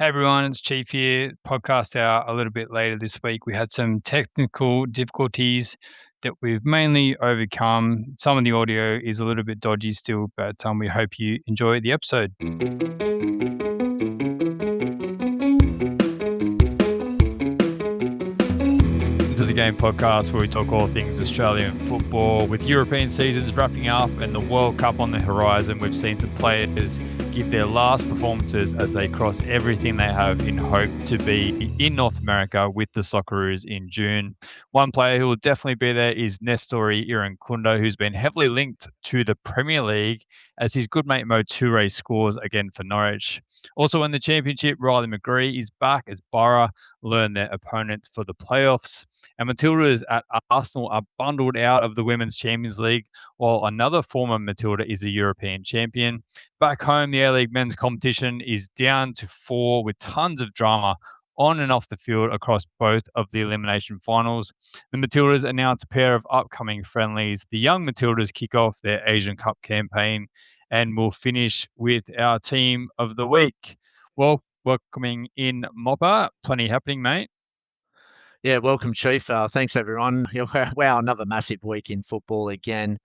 Hey everyone, it's Chief here. Podcast out a little bit later this week. We had some technical difficulties that we've mainly overcome. Some of the audio is a little bit dodgy still, but we hope you enjoy the episode. This is a game podcast where we talk all things Australian football. With European seasons wrapping up and the World Cup on the horizon, we've seen some players give their last performances as they cross everything they have in hope to be in North America with the Socceroos in June. One player who will definitely be there is Nestory Irankunda, who's been heavily linked to the Premier League as his good mate Mohamed Toure scores again for Norwich. Also in the Championship, Riley McGree is back as Boro learn their opponents for the playoffs. And Matildas at Arsenal are bundled out of the Women's Champions League, while another former Matilda is a European champion. Back home, the A-League men's competition is down to 4 with tons of drama on and off the field across both of the elimination finals. The Matildas announce a pair of upcoming friendlies. The Young Matildas kick off their Asian Cup campaign, and we'll finish with our team of the week. Well, welcoming in Mopper. Plenty happening, mate. Yeah, welcome, Chief. Thanks, everyone. Wow, another massive week in football again.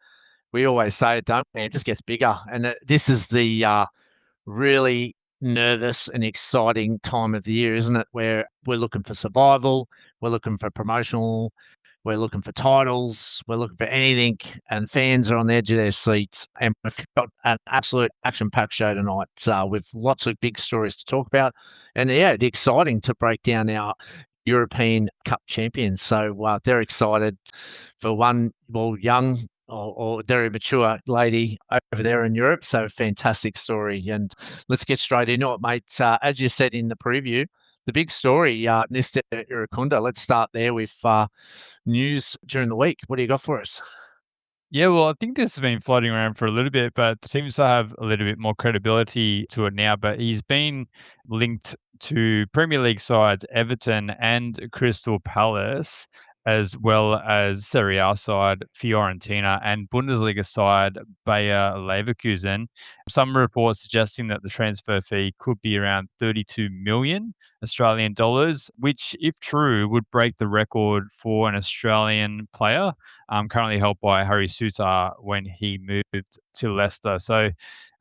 We always say it, don't we? It just gets bigger. And this is the really nervous and exciting time of the year, isn't it? Where we're looking for survival, we're looking for promotional, we're looking for titles, we're looking for anything, and fans are on the edge of their seats. And we've got an absolute action-packed show tonight with lots of big stories to talk about. And yeah, it's exciting to break down our European Cup champions. So they're excited for one, young or very mature lady over there in Europe. So fantastic story. And let's get straight into it, mate. As you said in the preview, the big story, Nestory Irankunda. Let's start there with news during the week. What do you got for us? Yeah, well, I think this has been floating around for a little bit, but seems to have a little bit more credibility to it now. But he's been linked to Premier League sides Everton and Crystal Palace, as well as Serie A side Fiorentina and Bundesliga side Bayer Leverkusen. Some reports suggesting that the transfer fee could be around 32 million Australian dollars, which, if true, would break the record for an Australian player currently held by Harry Suter when he moved to Leicester. So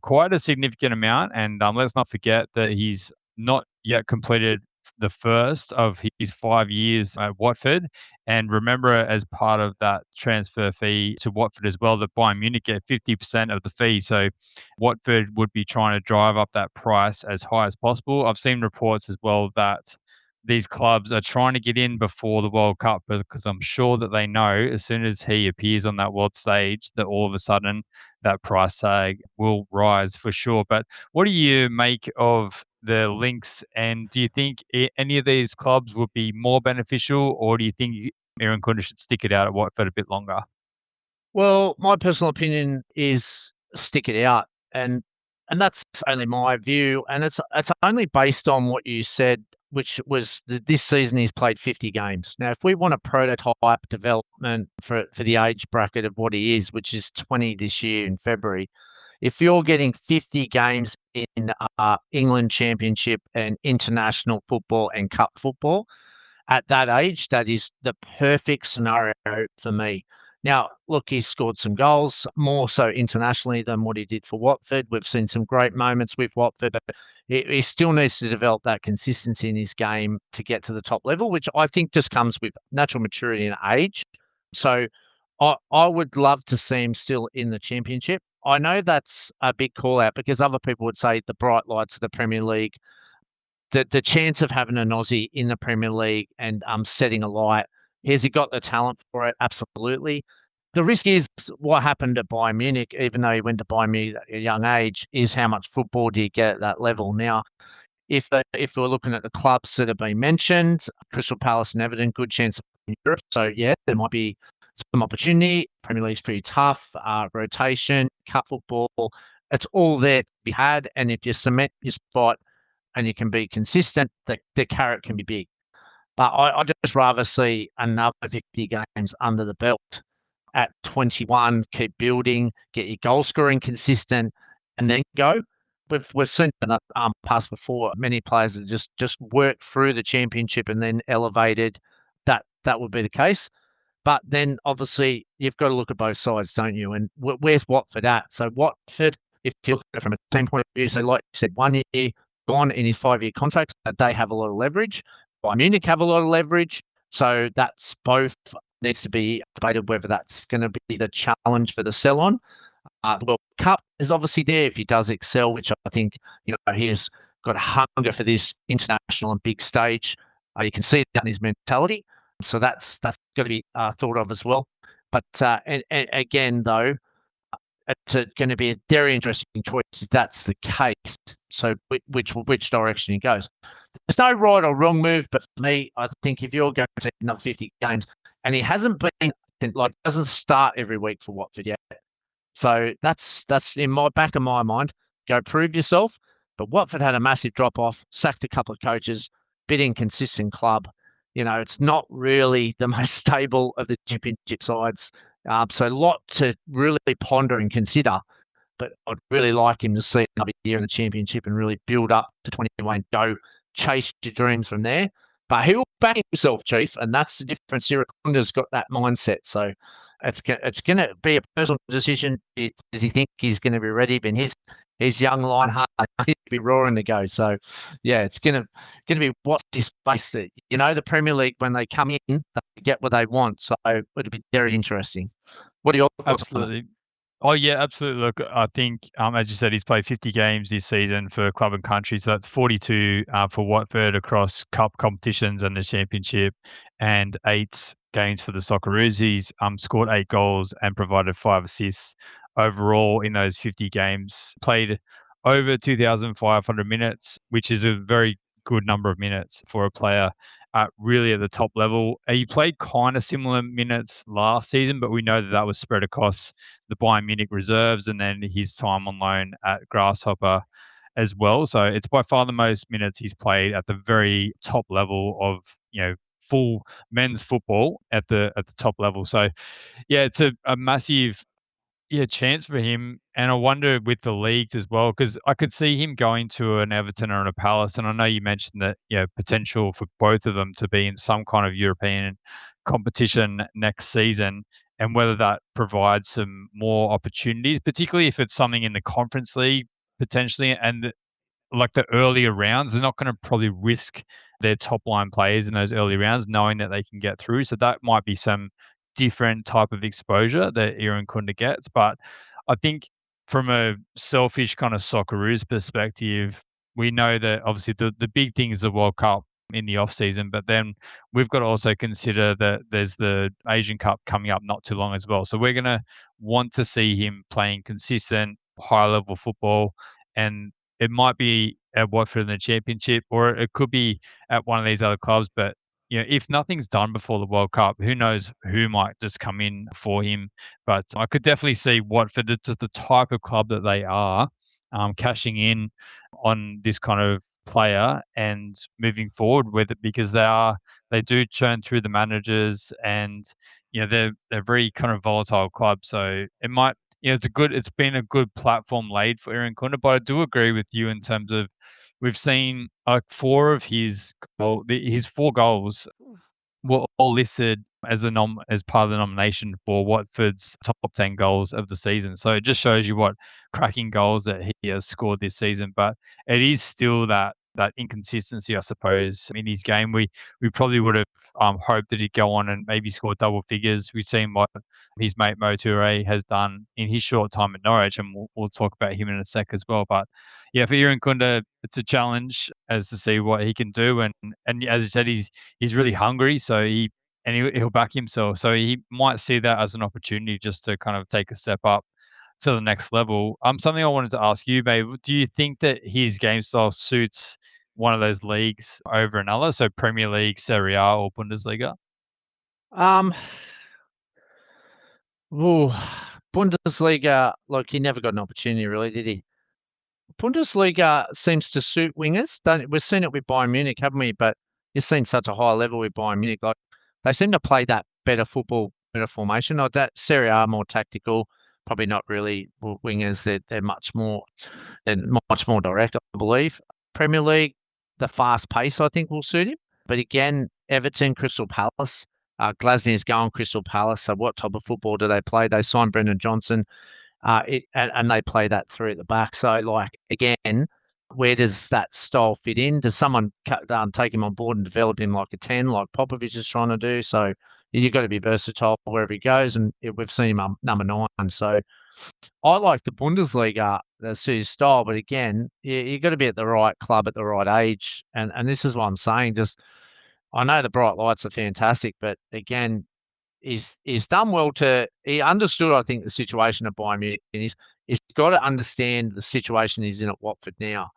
quite a significant amount. And let's not forget that he's not yet completed the first of his 5 years at Watford. And remember, as part of that transfer fee to Watford as well, that Bayern Munich get 50% of the fee. So Watford would be trying to drive up that price as high as possible. I've seen reports as well that these clubs are trying to get in before the World Cup because I'm sure that they know as soon as he appears on that world stage that all of a sudden that price tag will rise for sure. But what do you make of the links, and do you think any of these clubs would be more beneficial, or do you think Irankunda should stick it out at Watford a bit longer? Well, my personal opinion is stick it out, and that's only my view, and it's only based on what you said, which was this season he's played 50 games. Now, if we want a prototype development for the age bracket of what he is, which is 20 this year in February, if you're getting 50 games in England Championship and international football and cup football at that age, that is the perfect scenario for me. Now, look, he's scored some goals, more so internationally than what he did for Watford. We've seen some great moments with Watford, but he still needs to develop that consistency in his game to get to the top level, which I think just comes with natural maturity and age. So I would love to see him still in the Championship. I know that's a big call out because other people would say the bright lights of the Premier League, the chance of having an Aussie in the Premier League and setting a light. Has he got the talent for it? Absolutely. The risk is what happened at Bayern Munich, even though he went to Bayern Munich at a young age, is how much football do you get at that level? Now, if we're looking at the clubs that have been mentioned, Crystal Palace and Everton, good chance in Europe. So, yeah, there might be some opportunity. Premier League's pretty tough. Rotation, cup football, it's all there to be had. And if you cement your spot and you can be consistent, the carrot can be big. But I'd just rather see another 50 games under the belt at 21, keep building, get your goal scoring consistent, and then go. we've seen that pass before. Many players that just worked through the championship and then elevated. That would be the case. But then obviously you've got to look at both sides, don't you? And where's Watford at? So Watford, if you look at it from a team point of view, so like you said, 1 year gone in his 5-year contract, that they have a lot of leverage. Bayern Munich have a lot of leverage. So that's both needs to be debated whether that's going to be the challenge for the sell on. The World Cup is obviously there if he does excel, which I think he has got a hunger for this international and big stage. You can see that in his mentality. So that's got to be thought of as well. But and again, though, it's going to be a very interesting choice if that's the case. So which direction he goes. There's no right or wrong move, but for me, I think if you're going to another 50 games, and he hasn't been doesn't start every week for Watford yet. So that's in my back of my mind. Go prove yourself. But Watford had a massive drop off, sacked a couple of coaches, bit inconsistent club. It's not really the most stable of the championship sides. So a lot to really ponder and consider. But I'd really like him to see another year in the championship and really build up to 21, go chase your dreams from there. But he'll back himself, Chief, and that's the difference. Irakunda's got that mindset. So it's going to be a personal decision. Does he think he's going to be ready? But his young line heart, he'll be roaring to go. So, yeah, it's going to be what's his face. The Premier League, when they come in, they get what they want. So it'll be very interesting. What are your thoughts? Absolutely. Oh yeah, absolutely. Look, I think as you said, he's played 50 games this season for club and country, so that's 42 for Watford across cup competitions and the championship, and 8 games for the Socceroos. He's scored 8 goals and provided 5 assists overall in those 50 games. Played over 2,500 minutes, which is a very good number of minutes for a player really at the top level. He played kind of similar minutes last season, but we know that was spread across the Bayern Munich reserves and then his time on loan at Grasshopper as well. So it's by far the most minutes he's played at the very top level of full men's football at the top level. So yeah, it's a massive chance for him, and I wonder with the leagues as well, because I could see him going to an Everton or a Palace, and I know you mentioned that, potential for both of them to be in some kind of European competition next season, and whether that provides some more opportunities, particularly if it's something in the Conference League potentially, and like the earlier rounds, they're not going to probably risk their top line players in those early rounds, knowing that they can get through. So that might be some different type of exposure that Irankunda gets. But I think from a selfish kind of Socceroos perspective, we know that obviously the big thing is the World Cup in the off season, but then we've got to also consider that there's the Asian Cup coming up not too long as well. So we're going to want to see him playing consistent, high level football, and it might be at Watford in the Championship, or it could be at one of these other clubs. But if nothing's done before the World Cup, who knows who might just come in for him? But I could definitely see Watford, just the type of club that they are, cashing in on this kind of player and moving forward with it, because they do churn through the managers, and they're very kind of volatile club. So it might it's been a good platform laid for Irankunda, but I do agree with you in terms of we've seen like 4 of his 4 goals were all listed as as part of the nomination for Watford's top 10 goals of the season. So it just shows you what cracking goals that he has scored this season. But it is still that inconsistency, I suppose, in his game. We probably would have hoped that he'd go on and maybe score double figures. We've seen what his mate Mo Toure has done in his short time at Norwich, and we'll talk about him in a sec as well. But yeah, for Irankunda, it's a challenge as to see what he can do, and as you said, he's really hungry, so he'll back himself. So he might see that as an opportunity just to kind of take a step up to the next level. Something I wanted to ask you, babe. Do you think that his game style suits one of those leagues over another? So Premier League, Serie A, or Bundesliga? Um, ooh, Bundesliga, like he never got an opportunity, really, did he? Bundesliga seems to suit wingers. We've seen it with Bayern Munich, haven't we? But you've seen such a high level with Bayern Munich. Like they seem to play that better football, better formation. Like that Serie A more tactical. probably not really wingers. They're much more direct, I believe. Premier League, the fast pace I think will suit him. But again, Everton, Crystal Palace. Glasgow is going Crystal Palace. So what type of football do they play? They signed Brendan Johnson, and they play that through at the back. So like again, where does that style fit in? Does someone take him on board and develop him like a 10, like Popovich is trying to do? So you've got to be versatile wherever he goes, and we've seen him number 9. So I like the Bundesliga, that's his style, but again, you got to be at the right club at the right age, and this is what I'm saying. Just I know the bright lights are fantastic, but again, he's done well he understood, I think, the situation at Bayern Munich, and he's got to understand the situation he's in at Watford now.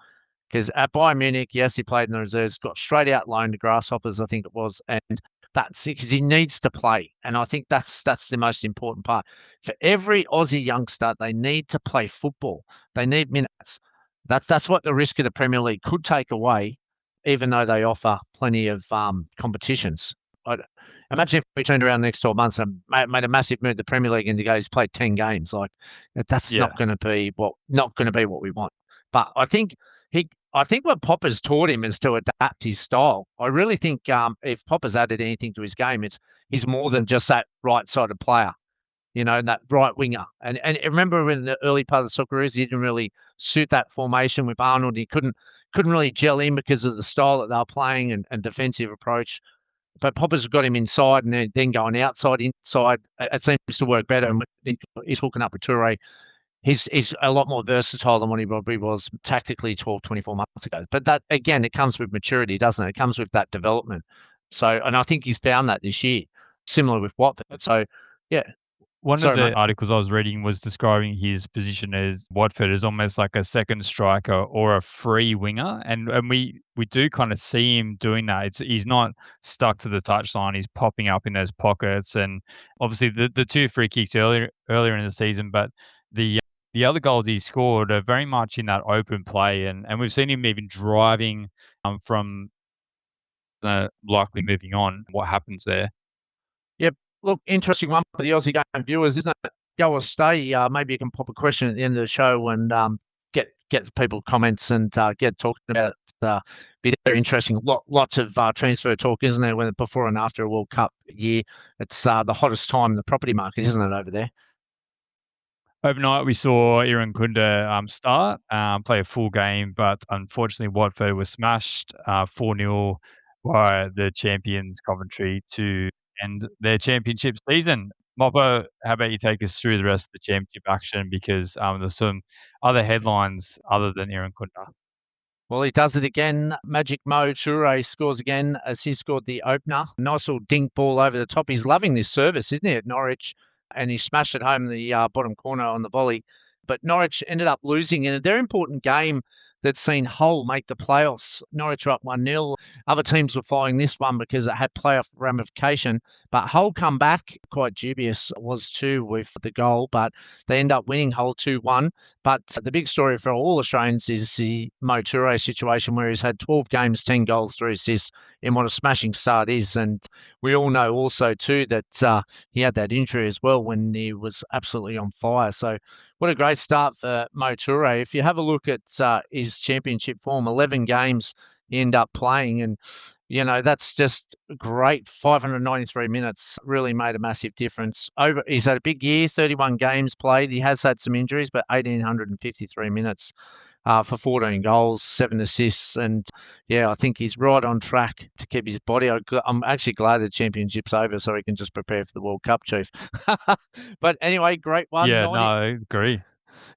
Because at Bayern Munich, yes, he played in the reserves, got straight out loaned to Grasshoppers, I think it was, and that's it, because he needs to play. And I think that's the most important part. For every Aussie youngster, they need to play football. They need minutes. That's what the risk of the Premier League could take away, even though they offer plenty of competitions. Imagine if we turned around the next 12 months and made a massive move to the Premier League and he's played 10 games. Like that's not going to be what we want. But I think what Popper's taught him is to adapt his style. I really think if Popper's added anything to his game, he's more than just that right-sided player, that right winger. And remember in the early part of the Socceroos, he didn't really suit that formation with Arnold. He couldn't really gel in because of the style that they were playing and defensive approach. But Popper's got him inside and then going outside, inside. It seems to work better. And he's hooking up with Toure. He's a lot more versatile than what he probably was tactically 12, 24 months ago. But that, again, it comes with maturity, doesn't it? It comes with that development. So, and I think he's found that this year, similar with Watford. So, yeah. One of the articles I was reading was describing his position as Watford as almost like a second striker or a free winger, and we do kind of see him doing that. He's not stuck to the touchline. He's popping up in those pockets, and obviously the 2 free kicks earlier in the season, but the other goals he scored are very much in that open play, and we've seen him even driving from likely moving on. What happens there? Yep. Look, interesting one for the Aussie game viewers, isn't it? Go or stay. Maybe you can pop a question at the end of the show and get people comments and get talking about it. Be very interesting. Lots of transfer talk, isn't there? Before and after a World Cup year, it's the hottest time in the property market, isn't it, over there? Overnight, we saw Irankunda start, play a full game, but unfortunately, Watford was smashed 4-0 by the champions Coventry to end their championship season. Mopper, how about you take us through the rest of the championship action, because there's some other headlines other than Irankunda. Well, he does it again. Magic Mo Toure scores again as he scored the opener. Nice little dink ball over the top. He's loving this service, isn't he, at Norwich? And he smashed it home in the bottom corner on the volley. But Norwich ended up losing in a very important game that's seen Hull make the playoffs. Norwich were up 1-0. Other teams were following this one because it had playoff ramification. But Hull come back, quite dubious was too with the goal, but they end up winning Hull 2-1. But the big story for all Australians is the Mo Toure situation, where he's had 12 games, 10 goals, 3 assists in what a smashing start is. And we all know also too that he had that injury as well when he was absolutely on fire. So what a great start for Mo Toure. If you have a look at his championship form, 11 games he ended up playing, and that's just great. 593 minutes really made a massive difference. He's had a big year, 31 games played. He has had some injuries, but 1,853 minutes for 14 goals, 7 assists, and I think he's right on track to keep his body. I'm actually glad the championship's over so he can just prepare for the World Cup, Chief. But anyway, great one. Yeah, 90. No, I agree.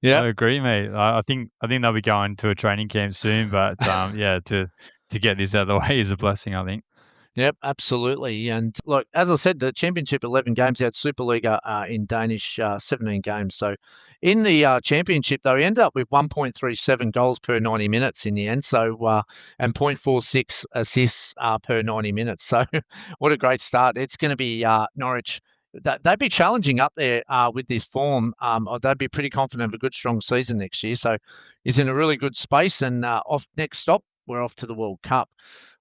Yeah, I agree, mate. I think they'll be going to a training camp soon, but to get this out of the way is a blessing, I think. Yep, absolutely. And look, as I said, the championship 11 games, he had Superliga in Danish 17 games. So in the championship, though, he ended up with 1.37 goals per 90 minutes in the end. So and 0.46 assists per 90 minutes. So what a great start. It's going to be Norwich. They'd be challenging up there with this form. They'd be pretty confident of a good, strong season next year. So he's in a really good space. And off next stop, we're off to the World Cup.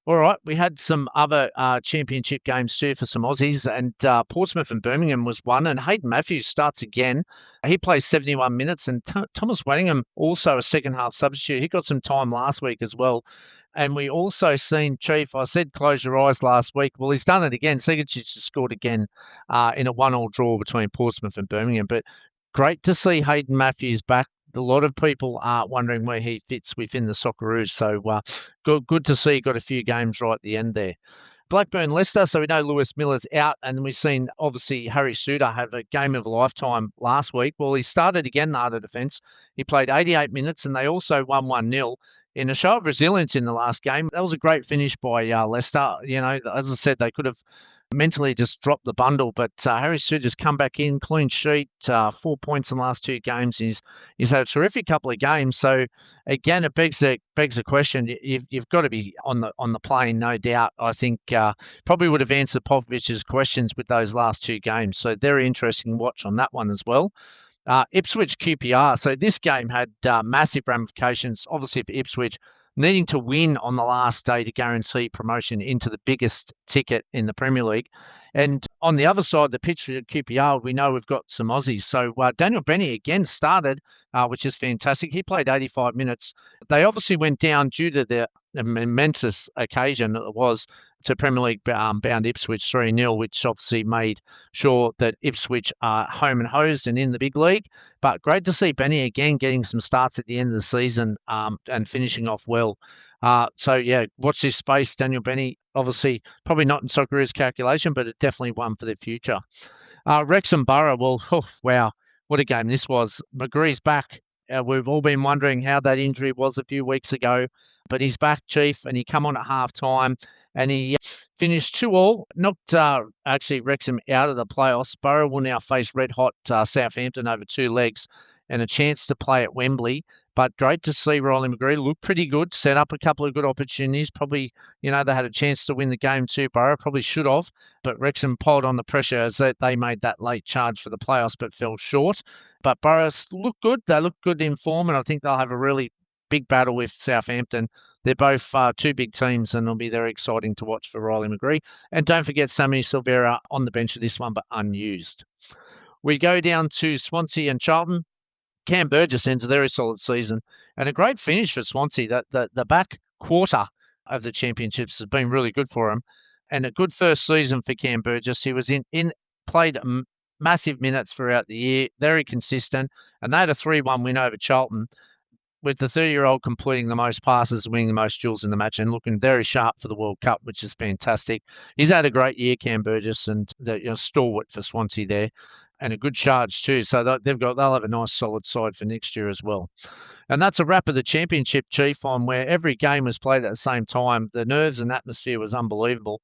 All right, we had some other championship games too for some Aussies, and Portsmouth and Birmingham was one, and Hayden Matthews starts again. He plays 71 minutes, and Thomas Waddingham, also a second half substitute. He got some time last week as well. And we also seen Chief, I said close your eyes last week. Well, he's done it again. Sigurdsson has scored again in a 1-1 draw between Portsmouth and Birmingham. But great to see Hayden Matthews back. A lot of people are wondering where he fits within the Socceroos. So good to see he got a few games right at the end there. Blackburn Leicester, so we know Lewis Miller's out, and we've seen obviously Harry Suter have a game of a lifetime last week. Well, he started again the other defence. He played 88 minutes, and they also won 1-0 in a show of resilience in the last game. That was a great finish by Leicester. You know, as I said, they could have mentally just dropped the bundle, but Harry Suter's come back in, clean sheet, 4 points in the last two games. He's had a terrific couple of games. So again, it begs a question. You've got to be on the plane, no doubt. I think probably would have answered Popovich's questions with those last two games. So very interesting watch on that one as well. Ipswich QPR. So this game had massive ramifications, obviously for Ipswich, needing to win on the last day to guarantee promotion into the biggest ticket in the Premier League. And on the other side of the pitch for QPR, we know we've got some Aussies. So Daniel Benny again started, which is fantastic. He played 85 minutes. They obviously went down due to the momentous occasion it was to Premier League bound Ipswich 3-0, which obviously made sure that Ipswich are home and hosed and in the big league. But great to see Benny again getting some starts at the end of the season and finishing off well. So, yeah, watch this space. Daniel Benny, obviously, probably not in Socceroos calculation, but it definitely one for the future. Wrexham Boro, well, wow, what a game this was. McGree's back. We've all been wondering how that injury was a few weeks ago, but he's back, Chief, and he come on at half-time, and he finished 2-2, knocked actually Wrexham out of the playoffs. Boro will now face red-hot Southampton over two legs and a chance to play at Wembley. But great to see Riley McGree look pretty good, set up a couple of good opportunities. Probably, they had a chance to win the game too. Boro probably should have, but Wrexham piled on the pressure as they made that late charge for the playoffs, but fell short. But Boro look good. They look good in form, and I think they'll have a really big battle with Southampton. They're both two big teams, and it'll be very exciting to watch for Riley McGree. And don't forget Sammy Silvera on the bench of this one, but unused. We go down to Swansea and Charlton. Cam Burgess ends a very solid season and a great finish for Swansea. The back quarter of the championships has been really good for him, and a good first season for Cam Burgess. He was played massive minutes throughout the year, very consistent, and they had a 3-1 win over Charlton, with the 30-year-old completing the most passes, winning the most duels in the match, and looking very sharp for the World Cup, which is fantastic. He's had a great year, Cam Burgess, and the stalwart for Swansea there, and a good charge too. So they'll have a nice solid side for next year as well. And that's a wrap of the championship, Chief, on where every game was played at the same time. The nerves and atmosphere was unbelievable.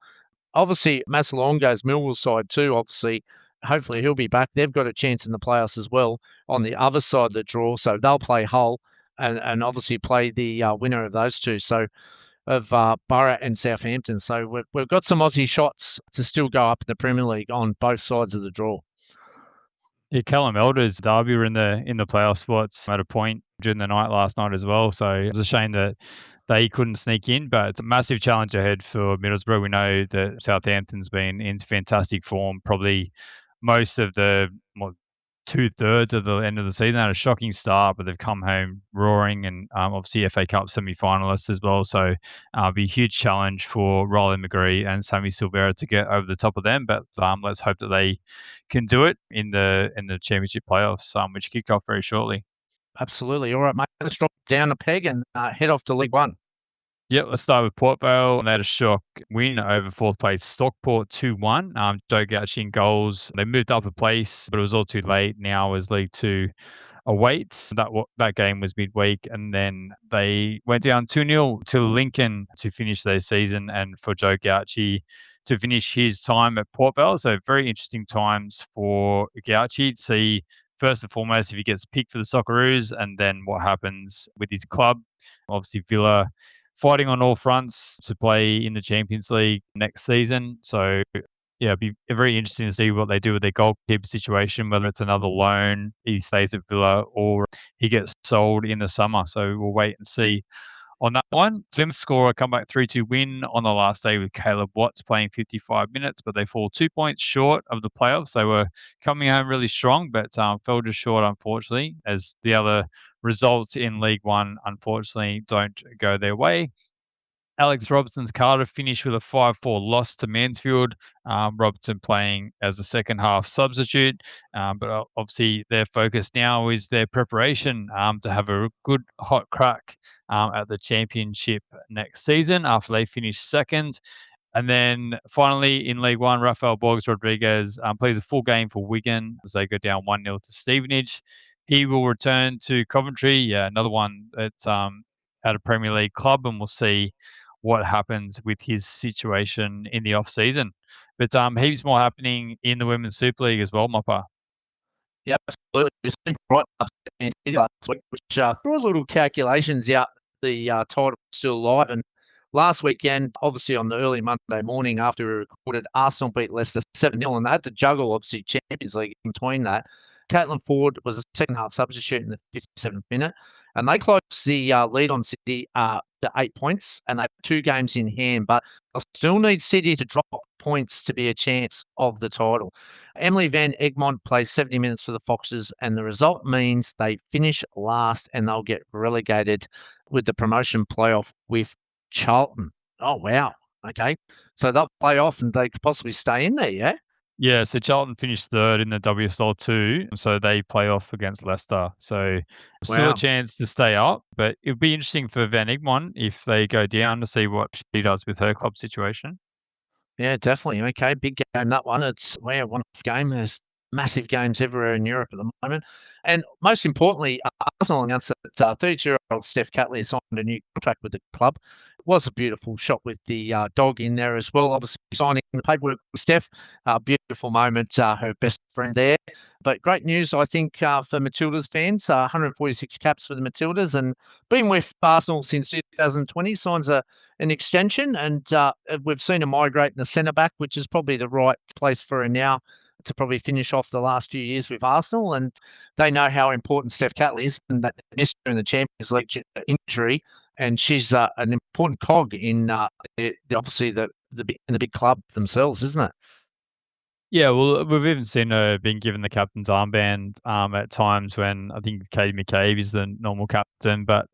Obviously, Masalongo's Millwall side too, obviously. Hopefully he'll be back. They've got a chance in the playoffs as well on the other side of the draw, so they'll play Hull. And obviously play the winner of those two, so of Borough and Southampton. So we've got some Aussie shots to still go up in the Premier League on both sides of the draw. Yeah, Callum Elder's Derby were in the playoff spots at a point during the night last night as well. So it was a shame that they couldn't sneak in, but it's a massive challenge ahead for Middlesbrough. We know that Southampton's been in fantastic form, probably most of the 2/3 of the end of the season. Had a shocking start, but they've come home roaring, and obviously FA Cup semi-finalists as well. So it'll be a huge challenge for Riley McGree and Sammy Silvera to get over the top of them. But let's hope that they can do it in the championship playoffs, which kick off very shortly. Absolutely. All right, mate. Let's drop down a peg and head off to League One. Yeah, let's start with Port Vale. They had a shock win over fourth place Stockport 2-1. Joe Gauci in goals. They moved up a place, but it was all too late. Now as League Two awaits. That game was midweek, and then they went down 2-0 to Lincoln to finish their season, and for Joe Gauci to finish his time at Port Vale. So very interesting times for Gauci to see, first and foremost, if he gets picked for the Socceroos, and then what happens with his club. Obviously, Villa fighting on all fronts to play in the Champions League next season. So, yeah, it'd be very interesting to see what they do with their goalkeeper situation, whether it's another loan, he stays at Villa, or he gets sold in the summer. So we'll wait and see on that one. Plymouth score a comeback 3-2 win on the last day with Caleb Watts playing 55 minutes, but they fall 2 points short of the playoffs. They were coming home really strong, but fell just short, unfortunately, as the other results in League One, unfortunately, don't go their way. Alex Robertson's Cardiff finished with a 5-4 loss to Mansfield. Robertson playing as a second half substitute. But obviously, their focus now is their preparation to have a good hot crack at the championship next season after they finish second. And then finally in League One, Rafael Borges Rodriguez plays a full game for Wigan as they go down 1-0 to Stevenage. He will return to Coventry, another one that's at a Premier League club, and we'll see what happens with his situation in the off season. But heaps more happening in the Women's Super League as well, Mopper. Yeah, absolutely. It's been right up last week, which threw a little calculations out. The title still alive, and last weekend, obviously on the early Monday morning after we recorded, Arsenal beat Leicester 7-0, and they had to juggle obviously Champions League in between that. Caitlin Ford was a second half substitute in the 57th minute, and they closed the lead on City to 8 points, and they have 2 games in hand, but they'll still need City to drop points to be a chance of the title. Emily Van Egmond plays 70 minutes for the Foxes, and the result means they finish last and they'll get relegated with the promotion playoff with Charlton. Oh, wow. Okay. So they'll play off and they could possibly stay in there, yeah? Yeah, so Charlton finished third in the WSL 2, so they play off against Leicester. So still a chance to stay up, but it would be interesting for Van Egmond if they go down to see what she does with her club situation. Yeah, definitely. Okay, big game, that one. It's one-off game. There's massive games everywhere in Europe at the moment. And most importantly, Arsenal announced that 32-year-old Steph Catley signed a new contract with the club. It was a beautiful shot with the dog in there as well, obviously signing the paperwork with Steph. Beautiful moment, her best friend there. But great news, I think, for Matildas fans. 146 caps for the Matildas, and been with Arsenal since 2020, signs an extension, and we've seen her migrate in the centre back, which is probably the right place for her now to probably finish off the last few years with Arsenal. And they know how important Steph Catley is, and that they missed her in the Champions League injury, and she's an important cog in obviously in the big club themselves, isn't it? Yeah, well, we've even seen her being given the captain's armband at times when I think Katie McCabe is the normal captain. But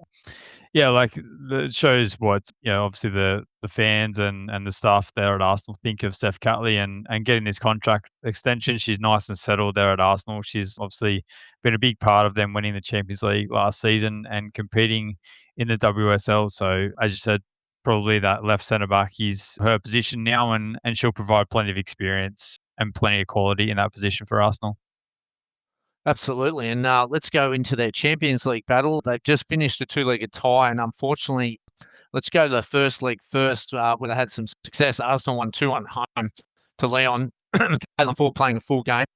yeah, like it shows what obviously the fans and the staff there at Arsenal think of Steph Catley and getting this contract extension. She's nice and settled there at Arsenal. She's obviously been a big part of them winning the Champions League last season and competing in the WSL. So as you said, probably that left centre back is her position now, and she'll provide plenty of experience and plenty of quality in that position for Arsenal. Absolutely. And let's go into their Champions League battle. They've just finished a 2-legged tie, and unfortunately, let's go to the first league first, where they had some success. Arsenal won 2-1 home to Lyon. Caitlin Ford playing a full game.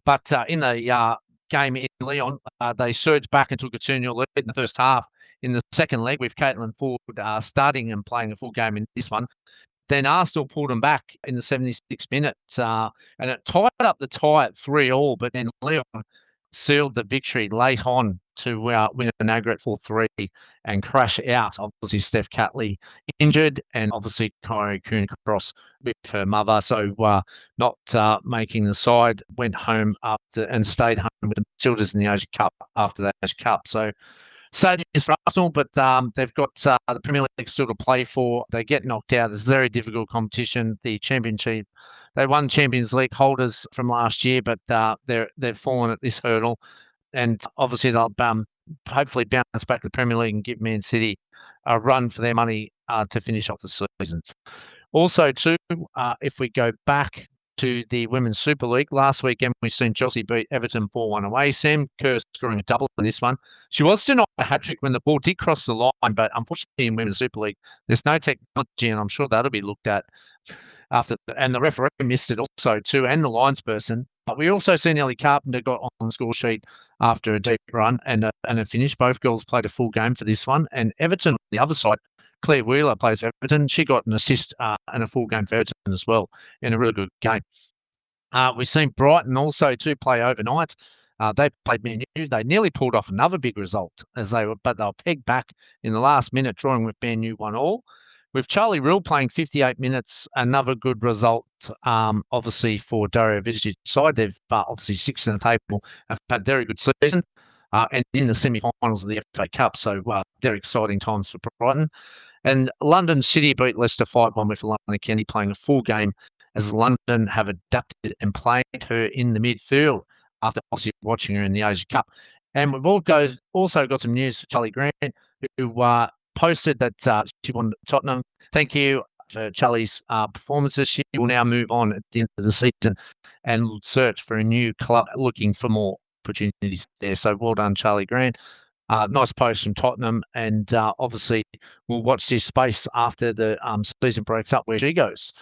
But in the game in Lyon, they surged back and took a 2-0 lead in the first half. In the second leg, with Caitlin Ford starting and playing a full game in this one, then Arsenal pulled them back in the 76 minutes, and it tied up the tie at 3-3, but then Lyon sealed the victory late on to win an aggregate 4-3 and crash out. Obviously, Steph Catley injured, and obviously Kyrie Kuhn-Cross with her mother, so not making the side, went home after and stayed home with the Matildas in the Asian Cup after the Asian Cup. So sad news for Arsenal, but they've got the Premier League still to play for. They get knocked out. It's very difficult competition. The Championship, they won Champions League holders from last year, but they've fallen at this hurdle. And obviously they'll hopefully bounce back to the Premier League and give Man City a run for their money to finish off the season. Also, too, if we go back to the Women's Super League. Last weekend, we've seen Chelsea beat Everton 4-1 away. Sam Kerr scoring a double in this one. She was denied a hat-trick when the ball did cross the line, but unfortunately in Women's Super League, there's no technology, and I'm sure that'll be looked at after. And the referee missed it also too, and the linesperson. But we also seen Ellie Carpenter got on the score sheet after a deep run and a finish. Both girls played a full game for this one. And Everton on the other side, Claire Wheeler plays for Everton. She got an assist and a full game for Everton as well in a really good game. We've seen Brighton also to play overnight. They played Man U. They nearly pulled off another big result but they were pegged back in the last minute, drawing with Man U 1-1. With Charlie Rill playing 58 minutes, another good result, obviously, for Dario Vidic's side. They've obviously sixth in the table, have had a very good season, and in the semi-finals of the FA Cup. So very exciting times for Brighton. And London City beat Leicester 5-1 with Alana Kenny playing a full game, as London have adapted and played her in the midfield after obviously watching her in the Asian Cup. And we've also got some news for Charlie Grant, who posted that she wanted Tottenham. Thank you for Charlie's performances. She will now move on at the end of the season and search for a new club, looking for more opportunities there. So well done, Charlie Grant. Nice post from Tottenham, and obviously we'll watch this space after the season breaks up where she goes.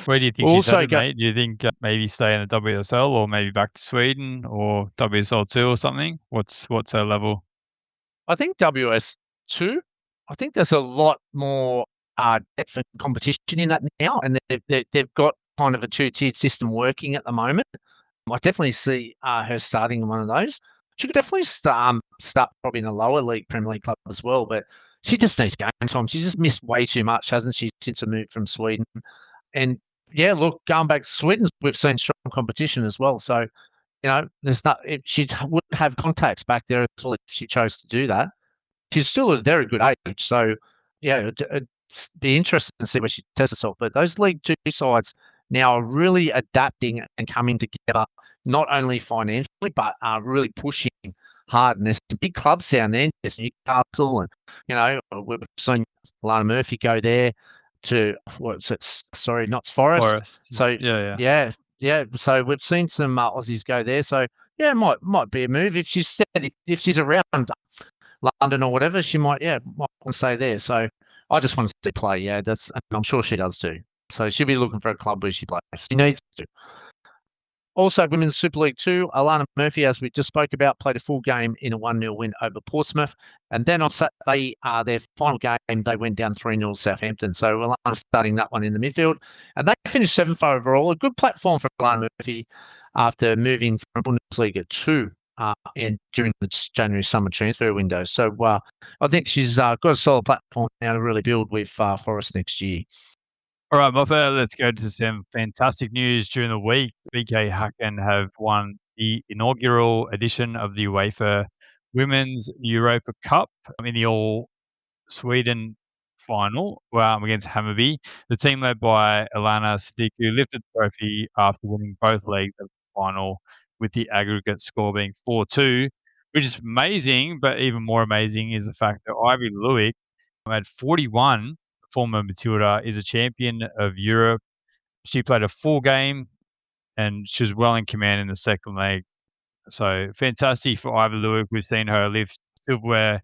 Where do you think she's headed, mate? Do you think maybe stay in the WSL or maybe back to Sweden or WSL2 or something? What's her level? I think WS2. I think there's a lot more depth and competition in that now, and they've got kind of a two-tiered system working at the moment. I definitely see her starting in one of those. She could definitely start probably in a lower league Premier League club as well, but she just needs game time. She's just missed way too much, hasn't she, since her move from Sweden? And yeah, look, going back to Sweden, we've seen strong competition as well. So, there's not. She would have contacts back there as well if she chose to do that. She's still at a very good age, so yeah, it'd be interesting to see where she tests herself. But those League Two sides now are really adapting and coming together, not only financially, but are really pushing hard. And there's some big clubs down there, there's Newcastle, and we've seen Lana Murphy go there to what's it? Sorry, not Forest. So yeah. So we've seen some Aussies go there. So yeah, it might be a move if she's around London or whatever. She might want to stay there. So I just want to see play. Yeah, and I'm sure she does too. So she'll be looking for a club where she plays. She needs to. Also, Women's Super League 2, Alana Murphy, as we just spoke about, played a full game in a 1-0 win over Portsmouth. And then on Saturday, their final game, they went down 3-0 Southampton. So Alana starting that one in the midfield. And they finished 7th overall. A good platform for Alana Murphy after moving from Bundesliga 2 during the January summer transfer window. So I think she's got a solid platform now to really build with Forest next year. All right, Moffat, let's go to some fantastic news during the week. BK Häcken have won the inaugural edition of the UEFA Women's Europa Cup in the All-Sweden final against Hammarby. The team led by Ilana Sadiku lifted the trophy after winning both legs of the final, with the aggregate score being 4-2, which is amazing, but even more amazing is the fact that Ivy Luik had 41. Former Matilda is a champion of Europe. She played a full game and she was well in command in the second leg. So fantastic for Ivy Luik. We've seen her lift silverware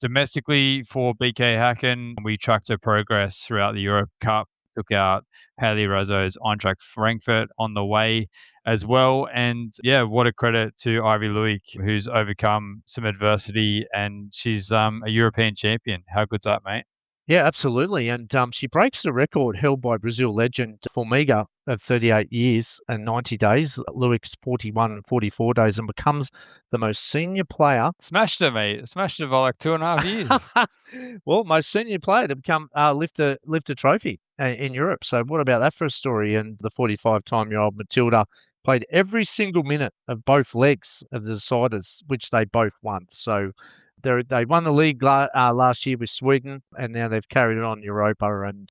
domestically for BK Häcken. We tracked her progress throughout the Europe Cup, took out Haley Razzo's Eintracht Frankfurt on the way as well. And yeah, what a credit to Ivy Luik, who's overcome some adversity, and she's a European champion. How good's that, mate? Yeah, absolutely. And she breaks the record held by Brazil legend Formiga of 38 years and 90 days. Luik's 41 and 44 days, and becomes the most senior player. Smashed her, mate. Smashed her by like 2.5 years. Well, most senior player to become lift a trophy in Europe. So what about that for a story? And the 45-year-old Matilda played every single minute of both legs of the deciders, which they both won. So they won the league last year with Sweden, and now they've carried it on Europa. And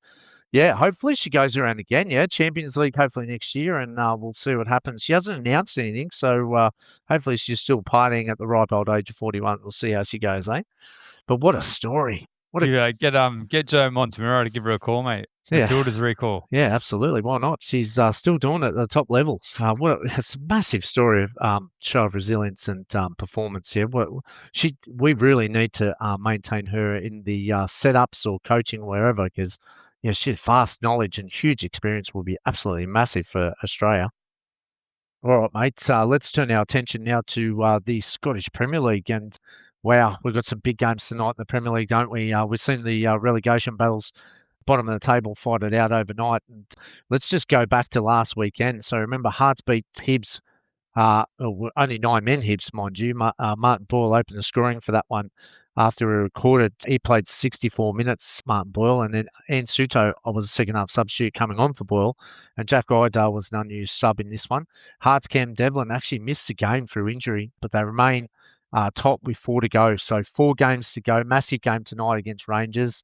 yeah, hopefully she goes around again. Yeah, Champions League hopefully next year, and we'll see what happens. She hasn't announced anything, so hopefully she's still partying at the ripe old age of 41. We'll see how she goes, eh? But what a story! Get Joe Montemurro to give her a call, mate. Yeah. Matilda's recall. Yeah, absolutely. Why not? She's still doing it at the top level. It's a massive story of show of resilience and performance here. We really need to maintain her in the setups or coaching or wherever, because she's vast knowledge and huge experience will be absolutely massive for Australia. All right, mate. Let's turn our attention now to the Scottish Premier League. And wow, we've got some big games tonight in the Premier League, don't we? We've seen the relegation battles, bottom of the table, fight it out overnight. And let's just go back to last weekend. So remember, Hearts beat Hibs only 9 men Hibs, mind you. Martin Boyle opened the scoring for that one after we recorded. He played 64 minutes, Martin Boyle, and then Ian Suto was a second half substitute coming on for Boyle, and Jack Iredale was an unused sub in this one. Hearts Cam Devlin actually missed the game through injury, but they remain top with 4 to go. So 4 games to go. Massive game tonight against Rangers.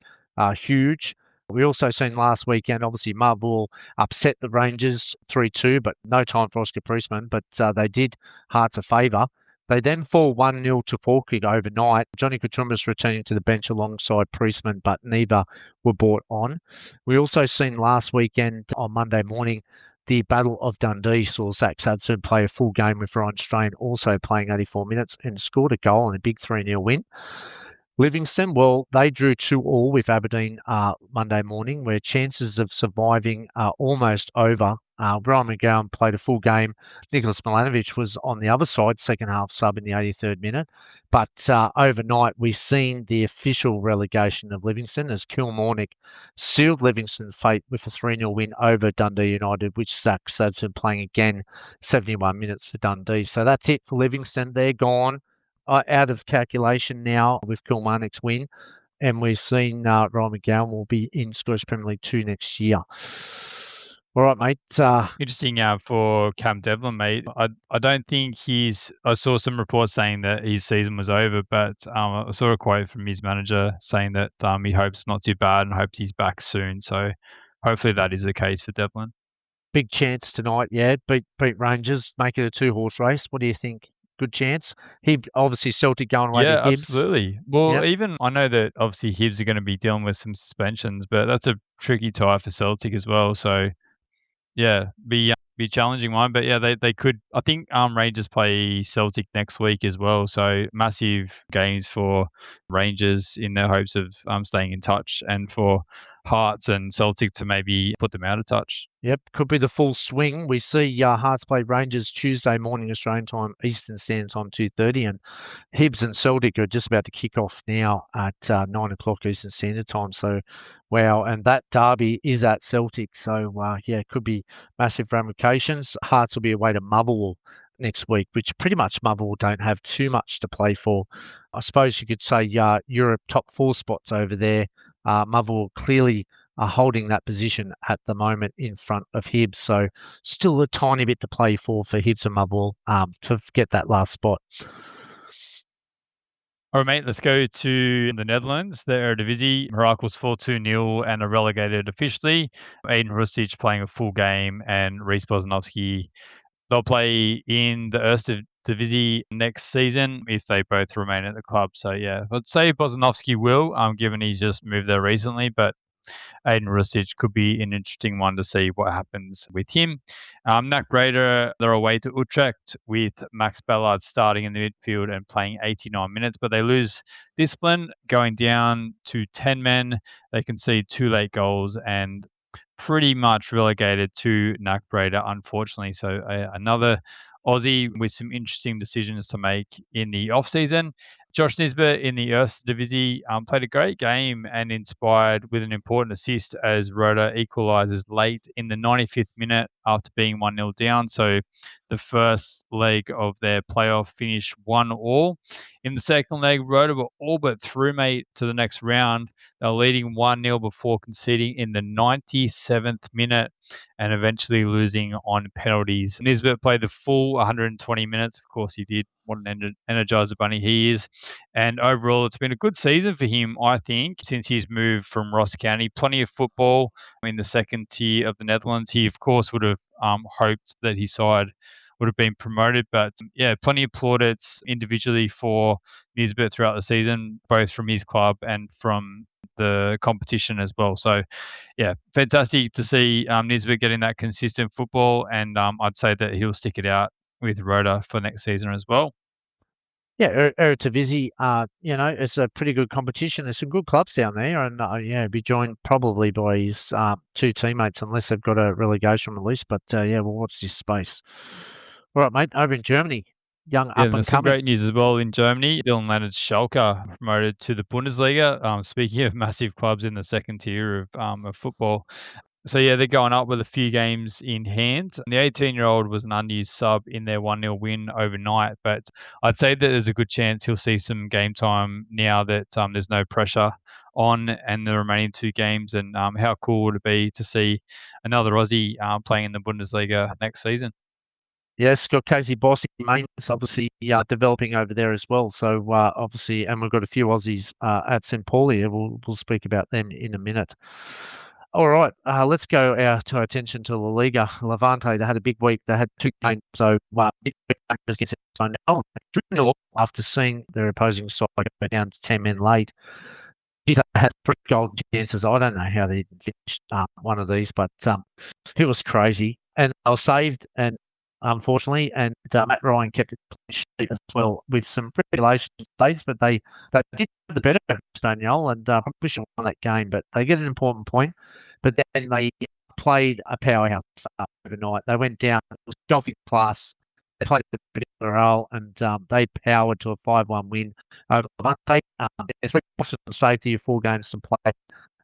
Huge. We also seen last weekend, obviously, Marvel upset the Rangers 3-2, but no time for Oscar Priestman. But they did Hearts a favour. They then fall 1-0 to Falkirk overnight. Johnny Katumbas returning to the bench alongside Priestman, but neither were brought on. We also seen last weekend on Monday morning the Battle of Dundee saw Zach Sadson play a full game with Ryan Strain also playing 84 minutes and scored a goal in a big 3-0 win. Livingston, well, they drew 2-2 with Aberdeen Monday morning, where chances of surviving are almost over. Brian McGowan played a full game. Nicholas Milanovic was on the other side, second half sub in the 83rd minute. But overnight, we've seen the official relegation of Livingston as Kilmarnock sealed Livingston's fate with a 3-0 win over Dundee United, which Zach Sadson playing again 71 minutes for Dundee. So that's it for Livingston. They're gone. Out of calculation now with Kilmarnock's win, and we've seen Ryan McGowan will be in Scottish Premier League 2 next year. All right, mate. Interesting for Cam Devlin, mate. I don't think I saw some reports saying that his season was over, but I saw a quote from his manager saying that he hopes not too bad and hopes he's back soon. So hopefully that is the case for Devlin. Big chance tonight, yeah. Beat Rangers, make it a 2-horse race. What do you think? Good chance. Obviously Celtic going away to Hibs. Absolutely. Well, even I know that obviously Hibs are going to be dealing with some suspensions, but that's a tricky tie for Celtic as well. So yeah, be challenging one. But yeah, they could. I think Rangers play Celtic next week as well. So massive games for Rangers in their hopes of staying in touch, and for Hearts and Celtic to maybe put them out of touch. Yep, could be the full swing. We see Hearts play Rangers Tuesday morning Australian time, Eastern Standard Time 2:30, and Hibs and Celtic are just about to kick off now at 9 o'clock Eastern Standard Time. So, wow, and that derby is at Celtic. So, it could be massive ramifications. Hearts will be away to Motherwell next week, which pretty much Motherwell don't have too much to play for. I suppose you could say Europe top 4 spots over there. Motherwell clearly are holding that position at the moment in front of Hibs. So still a tiny bit to play for Hibs and Motherwell to get that last spot. All right, mate, let's go to the Netherlands. The Eredivisie, Heracles 4-2-0 and are relegated officially. Aiden Rustic playing a full game and Reece Bosnowski. They'll play in the Eredivisie next season if they both remain at the club. So, yeah, I'd say Bosnowski will, given he's just moved there recently, but Aiden Rustic could be an interesting one to see what happens with him. NAC Breda, they're away to Utrecht with Max Ballard starting in the midfield and playing 89 minutes, but they lose discipline, going down to 10 men. They concede 2 late goals and pretty much relegated to NAC Breda, unfortunately. So another Aussie with some interesting decisions to make in the off-season. Josh Nisbet in the Eredivisie played a great game and inspired with an important assist as Roda equalises late in the 95th minute after being 1-0 down. So the first leg of their playoff finished 1-1. In the second leg, Roda were all but through, mate, to the next round. They were leading 1-0 before conceding in the 97th minute and eventually losing on penalties. Nisbet played the full 120 minutes. Of course he did. What an energizer bunny he is. And overall, it's been a good season for him, I think, since he's moved from Ross County. Plenty of football in the second tier of the Netherlands. He, of course, would have hoped that his side would have been promoted. But yeah, plenty of plaudits individually for Nisbet throughout the season, both from his club and from the competition as well. So yeah, fantastic to see Nisbet getting that consistent football. And I'd say that he'll stick it out with Roda for next season as well. Yeah, Eredivisie, it's a pretty good competition. There's some good clubs down there, and be joined probably by his 2 teammates unless they've got a relegation release. But we'll watch this space. All right, mate. Over in Germany, young up and there's some coming. great news as well in Germany. Dylan Leonard's Schalke promoted to the Bundesliga. Speaking of massive clubs in the second tier of football, So yeah, they're going up with a few games in hand. The 18-year-old was an unused sub in their 1-0 win overnight, but I'd say that there's a good chance he'll see some game time now that there's no pressure on and the remaining two games. And how cool would it be to see another Aussie playing in the Bundesliga next season? Yes, got Casey Bossy Mains obviously developing over there as well. So obviously, and we've got a few Aussies at St. Pauli. We'll speak about them in a minute. All right, let's go to our attention to La Liga. Levante, they had a big week. They had two games. So big week against Espanyol. After seeing their opposing side go down to 10 men late. Geez, they had 3 goal chances. I don't know how they finished one of these, but it was crazy. And they were saved, and unfortunately, and Matt Ryan kept it clean sheet as well with some regulation saves, but they did the better of Espanyol and probably should have won that game, but they get an important point. But then they played a powerhouse overnight. They went down. It was golfing class. They played a bit of morale, and they powered to a 5-1 win over Levante. There's 3 points of safety, 4 games to play.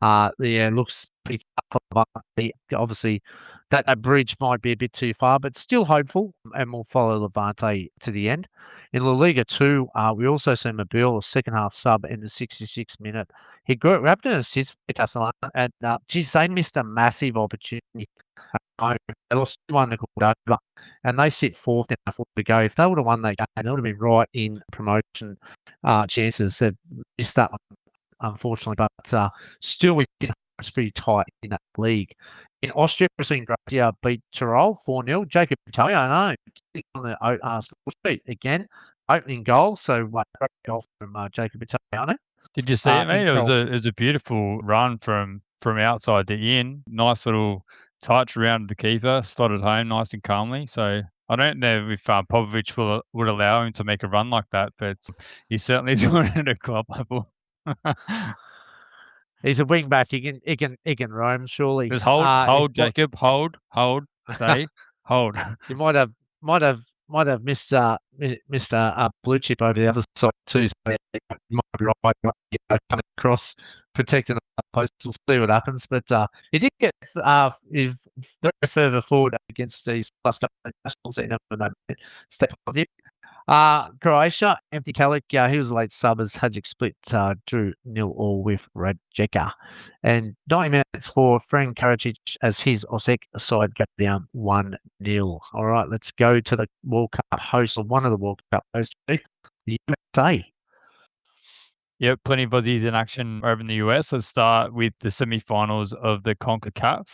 Yeah, looks pretty tough for Levante. Obviously, that bridge might be a bit too far, but still hopeful, and we'll follow Levante to the end. In La Liga 2, we also see Mobile, a second half sub in the 66th minute. He grabbed an assist for Castellano, and geez, they missed a massive opportunity. They lost 1 to Cordoba, and they sit fourth now, 4 to go. If they would have won that game, they would have been right in promotion chances. They've missed that one, unfortunately, but still, it's pretty tight in that league. In Austria, we've seen Grazia beat Tyrol 4-0. Jacob Italiano on the score sheet again, opening goal. So great goal from Jacob Italiano. Did you see it, mate? It was a beautiful run from outside to in. Nice little touch around the keeper, slotted home nice and calmly. So I don't know if Popovic would allow him to make a run like that, but he's certainly doing it at club level. He's a wing back. He can roam surely. Just hold, Jacob, hold, stay, hold. You might have missed blue chip over the other side too. So you might be right, coming across, protecting the post. We'll see what happens. But he did get further forward against these last couple of nationals. He never know. Step positive. Croatia, empty Kalik, he was a late sub as Hadjic split drew 0-0 with Radjeka. And 90 minutes for Frank Karadzic as his Osijek side go down 1-0. All right, let's go to the World Cup host, or one of the World Cup hosts, the USA. Yep, plenty of Aussies in action over in the US. Let's start with the semi-finals of the CONCACAF.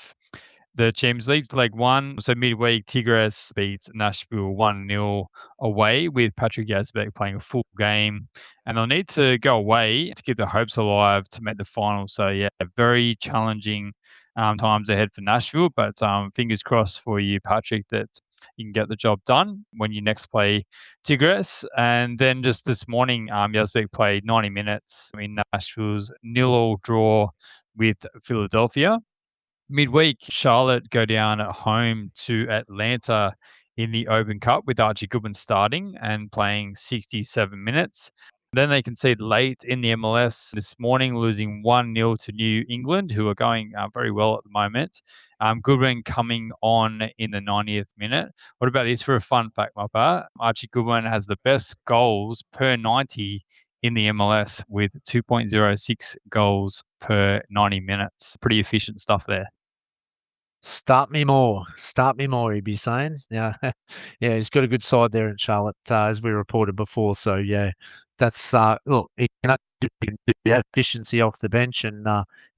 The Champions League, leg 1. So midweek, Tigres beats Nashville 1-0 away with Patrick Yazbek playing a full game. And they'll need to go away to keep their hopes alive to make the final. So, yeah, very challenging times ahead for Nashville. But fingers crossed for you, Patrick, that you can get the job done when you next play Tigres. And then just this morning, Yazbek played 90 minutes in Nashville's 0-0 draw with Philadelphia. Midweek, Charlotte go down at home to Atlanta in the Open Cup with Archie Goodwin starting and playing 67 minutes. Then they concede late in the MLS this morning, losing 1-0 to New England, who are going very well at the moment. Goodwin coming on in the 90th minute. What about this for a fun fact, Mopper? Archie Goodwin has the best goals per 90 in the MLS with 2.06 goals per 90 minutes. Pretty efficient stuff there. Start me more, he'd be saying. Yeah, yeah, he's got a good side there in Charlotte, as we reported before. So yeah, that's look, he can do efficiency off the bench and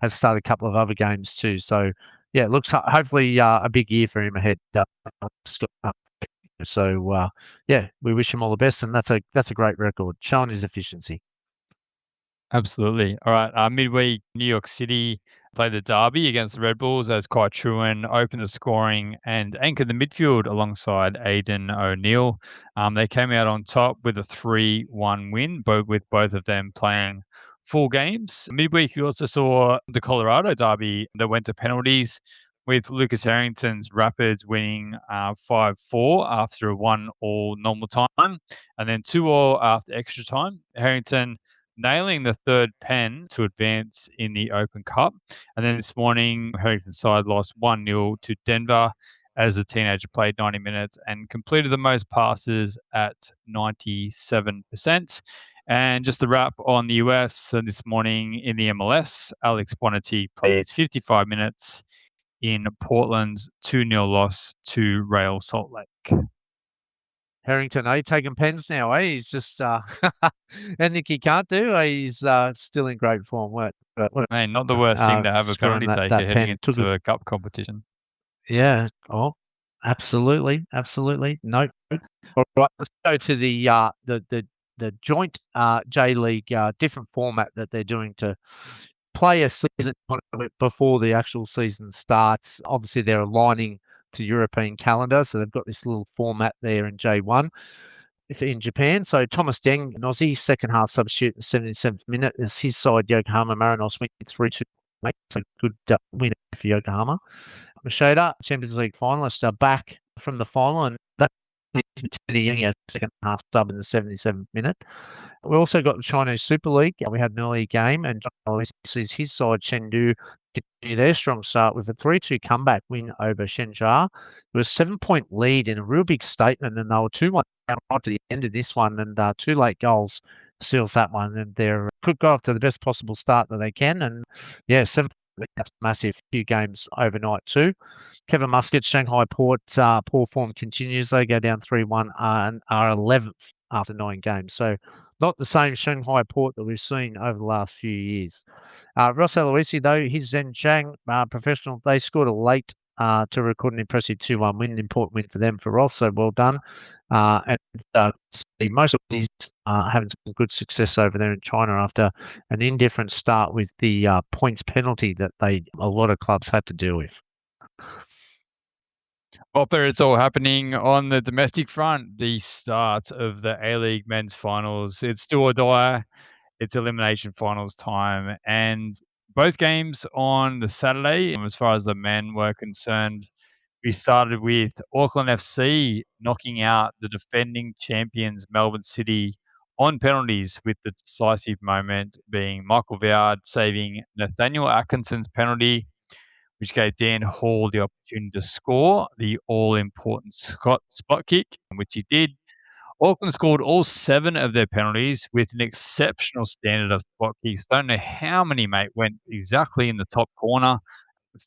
has started a couple of other games too. So yeah, it looks hopefully a big year for him ahead. So yeah, we wish him all the best, and that's a great record, showing his efficiency. Absolutely. All right. Midweek, New York City played the derby against the Red Bulls as Kai Truan opened the scoring and anchored the midfield alongside Aidan O'Neill. They came out on top with a 3-1 win, with both of them playing full games. Midweek, you also saw the Colorado derby that went to penalties with Lucas Harrington's Rapids winning 5-4 after a 1-1 normal time and then 2-2 after extra time. Harrington nailing the third pen to advance in the Open Cup. And then this morning, Harrington's side lost 1-0 to Denver as the teenager played 90 minutes and completed the most passes at 97%. And just the wrap on the US this morning in the MLS, Alex Bonnetti plays 55 minutes in Portland's 2-0 loss to Real Salt Lake. Harrington, taking pens now, He's just anything he can't do. He's still in great form. Hey, not the worst thing to have a penalty taker heading into a cup competition. Yeah. Oh, absolutely, absolutely. No. All right, let's go to the joint J League different format that they're doing to play a season before the actual season starts. Obviously, they're aligning to European calendar, so they've got this little format there in J1 in Japan. So Thomas Deng, an Aussie, second half substitute in the 77th minute, as his side Yokohama Marinos went 3-2. Makes a good win for Yokohama. Machida, Champions League finalist, are back from the final, and that is second half sub in the 77th minute. We also got the Chinese Super League. We had an early game, and his side Chengdu continued their strong start with a 3-2 comeback win over Shenzhou. It was a 7-point lead in a real big statement, and they were 2-1 right to the end of this one, and 2 late goals seals that one, and they could go off to the best possible start that they can, and yeah, 7. That's massive. Few games overnight too. Kevin Muscat, Shanghai Port, poor form continues. They go down 3-1 and are 11th after 9 games. So not the same Shanghai Port that we've seen over the last few years. Ross Aloisi, though, his Zhenjiang professional, they scored a late to record an impressive 2-1 win, an important win for them, for Ross, so well done. And most of these having some good success over there in China after an indifferent start with the points penalty that a lot of clubs had to deal with. Hopper, it's all happening on the domestic front. The start of the A-League men's finals. It's do or die. It's elimination finals time. And both games on the Saturday, as far as the men were concerned, we started with Auckland FC knocking out the defending champions Melbourne City on penalties, with the decisive moment being Michael Vard saving Nathaniel Atkinson's penalty, which gave Dan Hall the opportunity to score the all-important spot kick, which he did. Auckland scored all 7 of their penalties with an exceptional standard of spot kicks. Don't know how many, mate, went exactly in the top corner.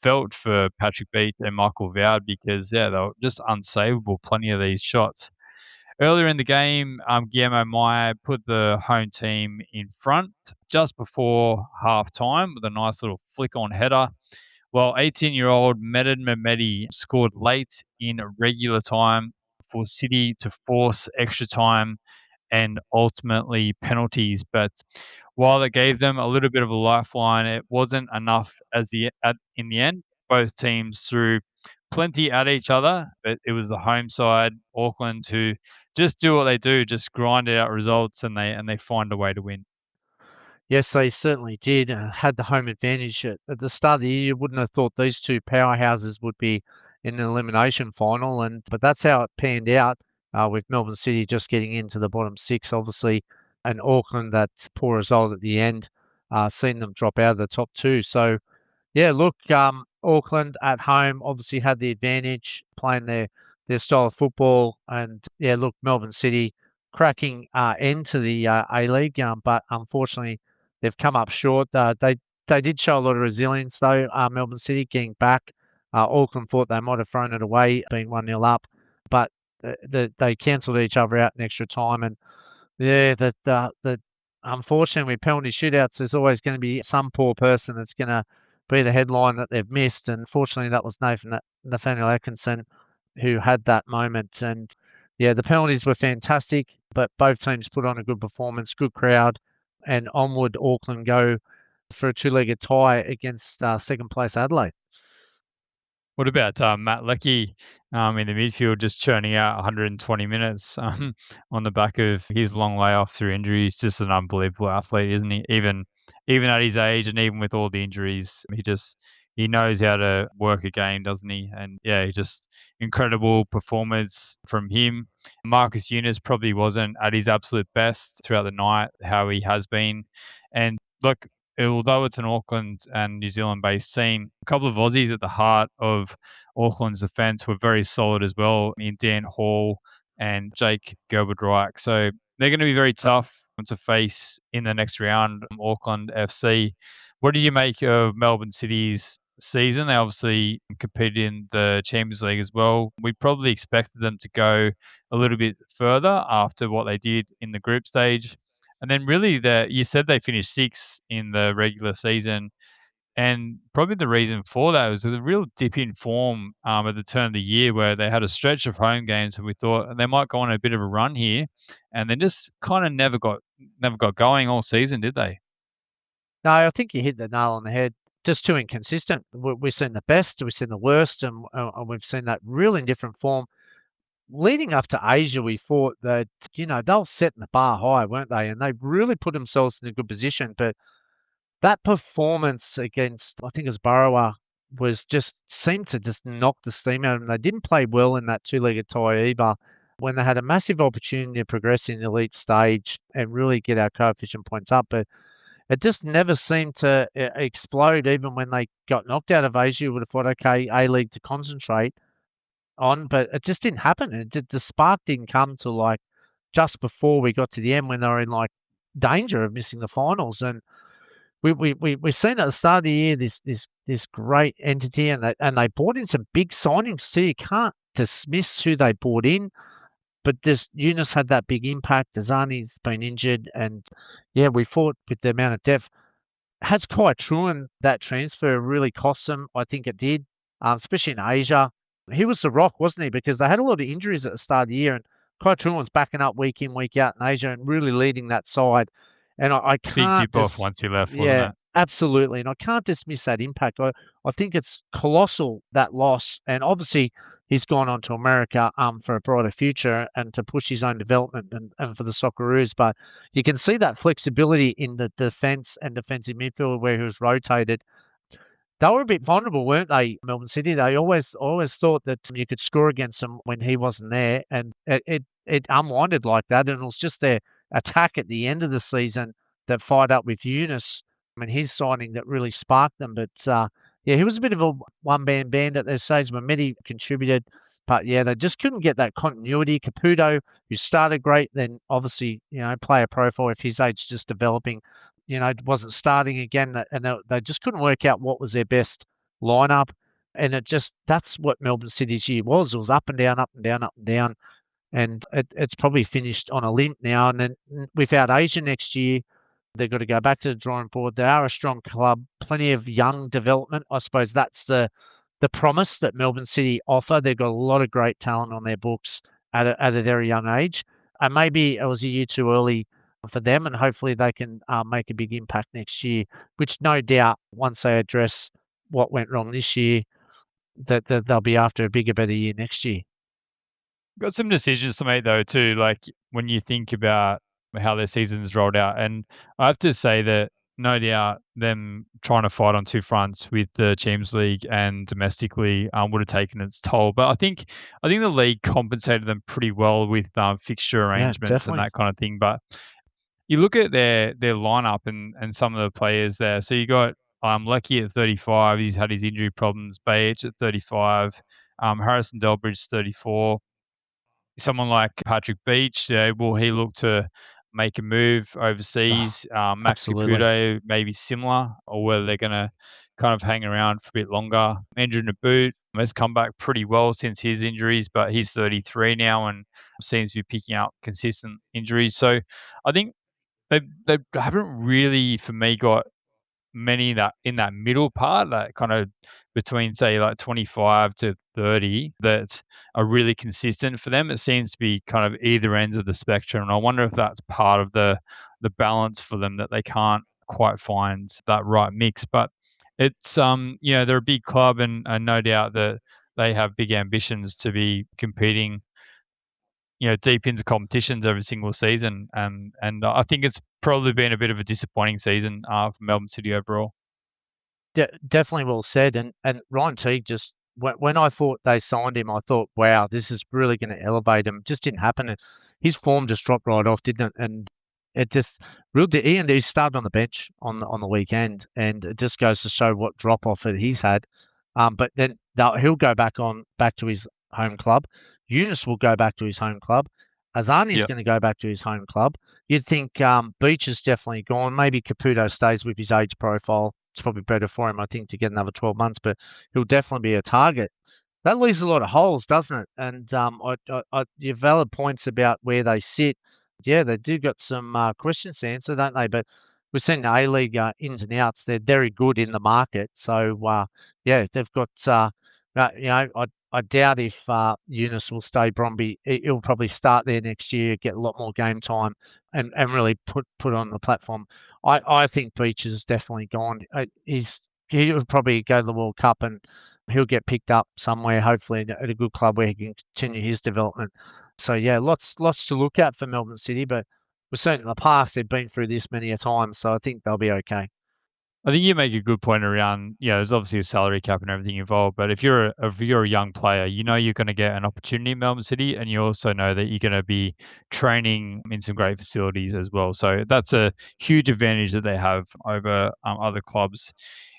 Felt for Patrick Beat and Michael Vard because, yeah, they were just unsavable, plenty of these shots. Earlier in the game, Guillermo Meyer put the home team in front just before half-time with a nice little flick-on header, while 18-year-old Medad Mehmedi scored late in regular time for City to force extra time and ultimately penalties. But while it gave them a little bit of a lifeline, it wasn't enough in the end. Both teams threw plenty at each other, but it was the home side, Auckland, who just do what they do, just grind out results, and they find a way to win. Yes, they certainly did. Had the home advantage at the start of the year. You wouldn't have thought these two powerhouses would be in an elimination final, but that's how it panned out. With Melbourne City just getting into the bottom 6, obviously, and Auckland, that's poor result at the end, seen them drop out of the top 2. So, yeah, look, Auckland at home obviously had the advantage playing their style of football, and yeah, look, Melbourne City cracking end to the A-League, but unfortunately they've come up short. They did show a lot of resilience though. Melbourne City getting back. Auckland thought they might have thrown it away, being 1-0 up, but they cancelled each other out in extra time. And yeah, that unfortunately with penalty shootouts, there's always going to be some poor person that's going to be the headline that they've missed. And fortunately, that was Nathaniel Atkinson who had that moment. And yeah, the penalties were fantastic, but both teams put on a good performance, good crowd, and onward Auckland go for a 2-legged tie against second place Adelaide. What about Matt Leckie in the midfield, just churning out 120 minutes on the back of his long layoff through injuries? Just an unbelievable athlete, isn't he? Even at his age and even with all the injuries, he just he knows how to work a game, doesn't he? And yeah, just incredible performance from him. Marcus Eunice probably wasn't at his absolute best throughout the night, how he has been. And look, although it's an Auckland and New Zealand based scene, a couple of Aussies at the heart of Auckland's defence were very solid as well in Dan Hall and Jake Gerberdreich. So they're going to be very tough to face in the next round, Auckland FC. What did you make of Melbourne City's season? They obviously competed in the Champions League as well. We probably expected them to go a little bit further after what they did in the group stage. And then really you said they finished sixth in the regular season. And probably the reason for that was the real dip in form at the turn of the year where they had a stretch of home games and we thought they might go on a bit of a run here. And they just kind of never got going all season, did they? No, I think you hit the nail on the head. Just too inconsistent. We've seen the best, we've seen the worst, and we've seen that real indifferent form. Leading up to Asia, we thought that, they were setting the bar high, weren't they? And they really put themselves in a good position. But that performance against, I think it was Boro, seemed to just knock the steam out of them. They didn't play well in that two-legged tie either. When they had a massive opportunity to progress in the elite stage and really get our coefficient points up, but it just never seemed to explode. Even when they got knocked out of Asia, you would have thought, okay, A-League to concentrate on, but it just didn't happen. The spark didn't come till like just before we got to the end when they were in like danger of missing the finals. And we've seen at the start of the year this great entity, and they brought in some big signings too. You can't dismiss who they brought in, but this Eunice had that big impact. Azani's been injured, and yeah, we fought with the amount of depth. Has Kai Truan that transfer really cost them? I think it did, especially in Asia. He was the rock, wasn't he? Because they had a lot of injuries at the start of the year, and Kai Truan was backing up week in, week out in Asia and really leading that side. And I Big can't dip off once he left, wasn't yeah, it? absolutely. And I can't dismiss that impact. I think it's colossal, that loss. And obviously, he's gone on to America for a brighter future and to push his own development and for the Socceroos. But you can see that flexibility in the defence and defensive midfield where he was rotated. They were a bit vulnerable, weren't they, Melbourne City? They always thought that you could score against them when he wasn't there, and it unwinded like that. And it was just their attack at the end of the season that fired up with Eunice. I mean, his signing that really sparked them. But yeah, he was a bit of a one-man band at their stage. Mehmeti contributed, but yeah, they just couldn't get that continuity. Caputo, who started great, then obviously, player profile if his age just developing, wasn't starting again, and they just couldn't work out what was their best lineup. And that's what Melbourne City's year was. It was up and down, up and down, up and down. And it's probably finished on a limp now. And then without Asia next year, they've got to go back to the drawing board. They are a strong club, plenty of young development. I suppose that's the promise that Melbourne City offer. They've got a lot of great talent on their books at a very young age. And maybe it was a year too early for them, and hopefully they can make a big impact next year, which no doubt once they address what went wrong this year, that they'll be after a bigger, better year next year. Got some decisions to make though too, like when you think about how their season's rolled out. And I have to say that no doubt them trying to fight on two fronts with the Champions League and domestically would have taken its toll. But I think the league compensated them pretty well with fixture Yeah, arrangements and definitely. that kind of thing. But you look at their lineup and some of the players there. So you got Lecky at 35. He's had his injury problems. Bayich at 35. Harrison Delbridge 34. Someone like Patrick Beach, will he look to make a move Oh, overseas? Max absolutely. Caputo, maybe similar, or whether they're going to kind of hang around for a bit longer. Andrew Naboot has come back pretty well since his injuries, but he's 33 now and seems to be picking up consistent injuries. So I think they haven't really, for me, got many that in that middle part, that kind of between say like 25 to 30, that are really consistent for them. It seems to be kind of either ends of the spectrum, and I wonder if that's part of the balance for them, that they can't quite find that right mix. But it's they're a big club, and no doubt that they have big ambitions to be competing deep into competitions every single season. And I think it's probably been a bit of a disappointing season for Melbourne City overall. Definitely well said. And Ryan Teague just when I thought they signed him, I thought, wow, this is really going to elevate him. Just didn't happen. And his form just dropped right off, didn't it? And it just Ian, he started on the bench on the weekend, and it just goes to show what drop off that he's had. But then he'll go back to his home club. Eunice will go back to his home club. Azani's going to go back to his home club. You'd think Beach is definitely gone. Maybe Caputo stays with his age profile. It's probably better for him, I think, to get another 12 months, but he'll definitely be a target. That leaves a lot of holes, doesn't it? And your valid points about where they sit. Yeah, they do got some questions to answer, don't they? But we've seen the A-League ins and outs. They're very good in the market. So, yeah, they've got, I doubt if Eunice will stay Bromby. He'll probably start there next year, get a lot more game time, and really put on the platform. I think Beach is definitely gone. He'll probably go to the World Cup and he'll get picked up somewhere, hopefully at a good club where he can continue his development. So yeah, lots to look at for Melbourne City, but we've seen in the past they've been through this many a time, so I think they'll be okay. I think you make a good point around, there's obviously a salary cap and everything involved, but if you're a young player, you know you're going to get an opportunity in Melbourne City, and you also know that you're going to be training in some great facilities as well. So that's a huge advantage that they have over other clubs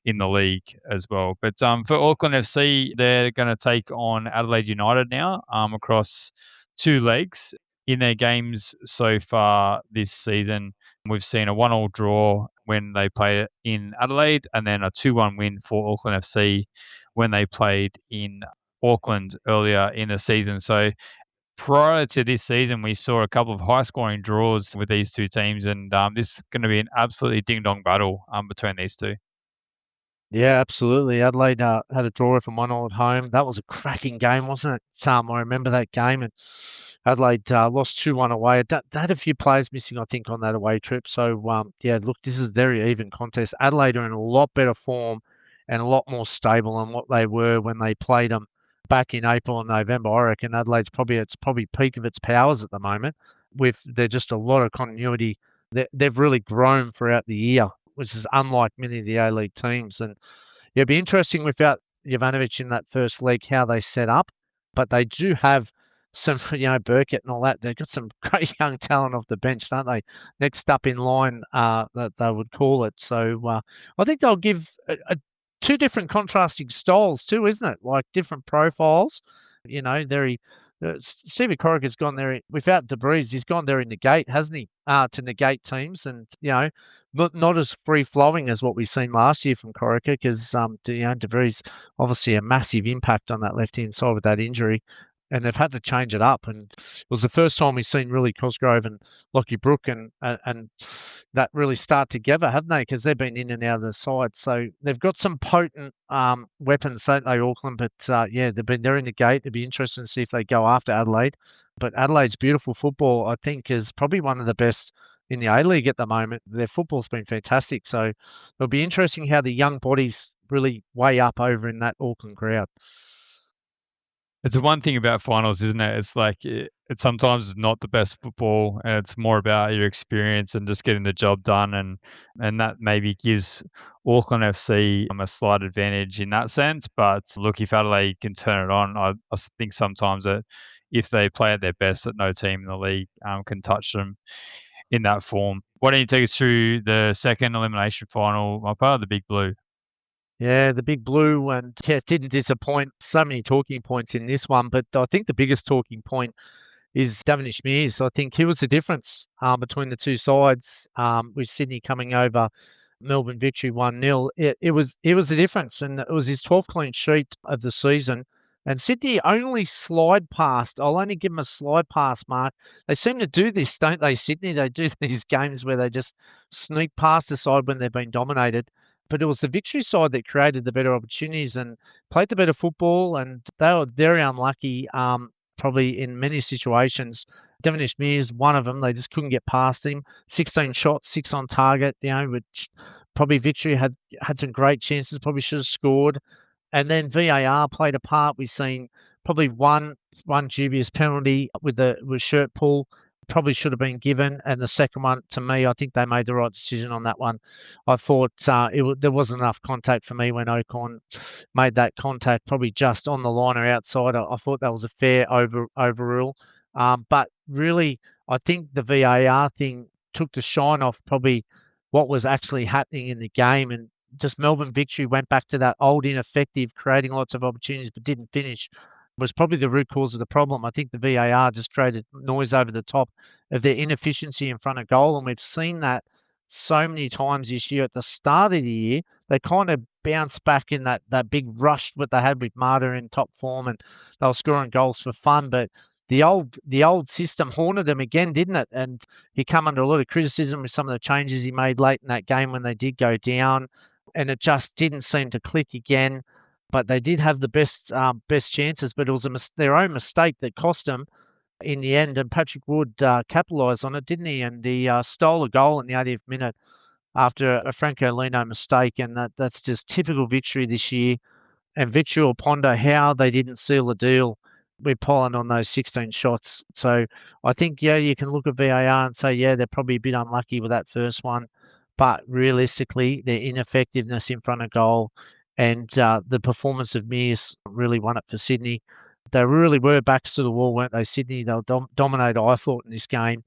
in the league as well. But for Auckland FC, they're going to take on Adelaide United now across two legs in their games so far this season. We've seen a 1-1 draw when they played in Adelaide, and then a 2-1 win for Auckland FC when they played in Auckland earlier in the season. So prior to this season, we saw a couple of high-scoring draws with these two teams, and this is going to be an absolutely ding-dong battle between these two. Yeah, absolutely. Adelaide had a draw from 1-1 at home. That was a cracking game, wasn't it? I remember that game, and Adelaide lost 2-1 away. They had a few players missing, I think, on that away trip. So, yeah, look, this is a very even contest. Adelaide are in a lot better form and a lot more stable than what they were when they played them back in April and November. I reckon Adelaide's probably peak of its powers at the moment. They're just a lot of continuity. They've really grown throughout the year, which is unlike many of the A-League teams. And it'd be interesting without Jovanovic in that first leg how they set up, but they do have some, Burkett and all that. They've got some great young talent off the bench, don't they? Next up in line, that they would call it. So I think they'll give two different contrasting styles too, isn't it? Like different profiles. Stevie Corica's gone there without Debris. He's gone there in negate, hasn't he? To negate teams, and not as free flowing as what we've seen last year from Corica, because Debris obviously a massive impact on that left hand side with that injury, and they've had to change it up. And it was the first time we've seen really Cosgrove and Lockie Brook and that really start together, haven't they? Because they've been in and out of the side, so they've got some potent weapons, don't they, Auckland? But yeah, they're in the gate. It'd be interesting to see if they go after Adelaide. But Adelaide's beautiful football, I think, is probably one of the best in the A-League at the moment. Their football's been fantastic, so it'll be interesting how the young bodies really weigh up over in that Auckland crowd. It's the one thing about finals, isn't it? It's like it sometimes is not the best football, and it's more about your experience and just getting the job done, and that maybe gives Auckland FC a slight advantage in that sense. But look, if Adelaide can turn it on, I think sometimes that if they play at their best, that no team in the league can touch them in that form. Why don't you take us through the second elimination final, my part of the Big Blue? Yeah, the Big Blue, and yeah, it didn't disappoint. So many talking points in this one, but I think the biggest talking point is Davenish Mears. I think he was the difference between the two sides, with Sydney coming over Melbourne victory 1-0. It was the difference, and it was his 12th clean sheet of the season. And Sydney only slide past. I'll only give them a slide past, Mark. They seem to do this, don't they, Sydney? They do these games where they just sneak past the side when they've been dominated. But it was the victory side that created the better opportunities and played the better football, and they were very unlucky, probably in many situations. Devonish Mears, one of them, they just couldn't get past him. 16 shots, 6 on target, which probably victory had some great chances, probably should have scored. And then VAR played a part. We've seen probably one dubious penalty with shirt pull. probably should have been given. And the second one, to me, I think they made the right decision on that one. I thought there wasn't enough contact for me when Ocon made that contact, probably just on the line or outside. I thought that was a fair overrule. But really, I think the VAR thing took the shine off probably what was actually happening in the game. And just Melbourne Victory went back to that old ineffective, creating lots of opportunities but didn't finish, was probably the root cause of the problem. I think the VAR just created noise over the top of their inefficiency in front of goal. And we've seen that so many times this year. At the start of the year, they kind of bounced back in that big rush that they had with Marta in top form, and they were scoring goals for fun. But the old system haunted them again, didn't it? And he came under a lot of criticism with some of the changes he made late in that game when they did go down, and it just didn't seem to click again. But they did have the best chances, but it was their own mistake that cost them in the end. And Patrick Wood capitalised on it, didn't he? And he stole a goal in the 80th minute after a Franco Lino mistake, and that's just typical Victory this year. And Victory will ponder how they didn't seal the deal with piling on those 16 shots. So I think, yeah, you can look at VAR and say, yeah, they're probably a bit unlucky with that first one. But realistically, their ineffectiveness in front of goal and the performance of Mears really won it for Sydney. They really were backs to the wall, weren't they, Sydney? They'll dominate, I thought, in this game.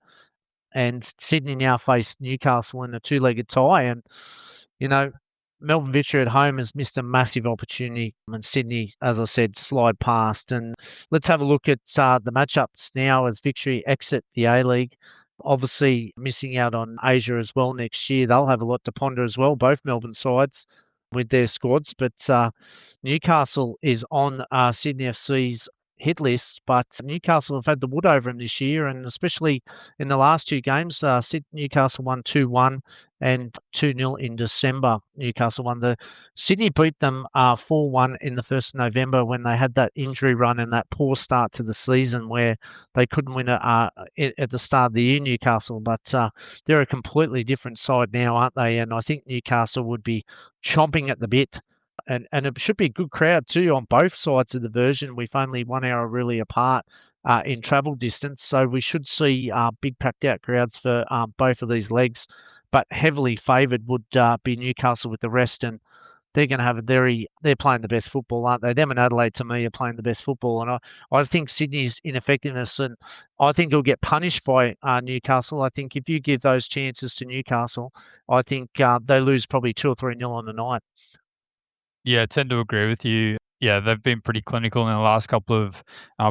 And Sydney now face Newcastle in a two-legged tie. And, you know, Melbourne Victory at home has missed a massive opportunity. And Sydney, as I said, slide past. And let's have a look at the matchups now as Victory exit the A-League. Obviously, missing out on Asia as well next year. They'll have a lot to ponder as well, both Melbourne sides with their squads. But Newcastle is on Sydney FC's hit list, but Newcastle have had the wood over them this year, and especially in the last two games, Newcastle won 2-1 and 2-0 in December. Newcastle won. Sydney beat them 4-1 in the 1st of November when they had that injury run and that poor start to the season where they couldn't win at the start of the year, Newcastle. But they're a completely different side now, aren't they? And I think Newcastle would be chomping at the bit. And it should be a good crowd too on both sides of the version. We've only 1 hour really apart in travel distance, so we should see big packed out crowds for both of these legs. But heavily favoured would be Newcastle with the rest, and they're going to have they're playing the best football, aren't they? Them and Adelaide, to me, are playing the best football. And I think Sydney's ineffectiveness, and I think it'll get punished by Newcastle. I think if you give those chances to Newcastle, I think they lose probably 2 or 3-0 on the night. Yeah, I tend to agree with you. Yeah, they've been pretty clinical in the last couple of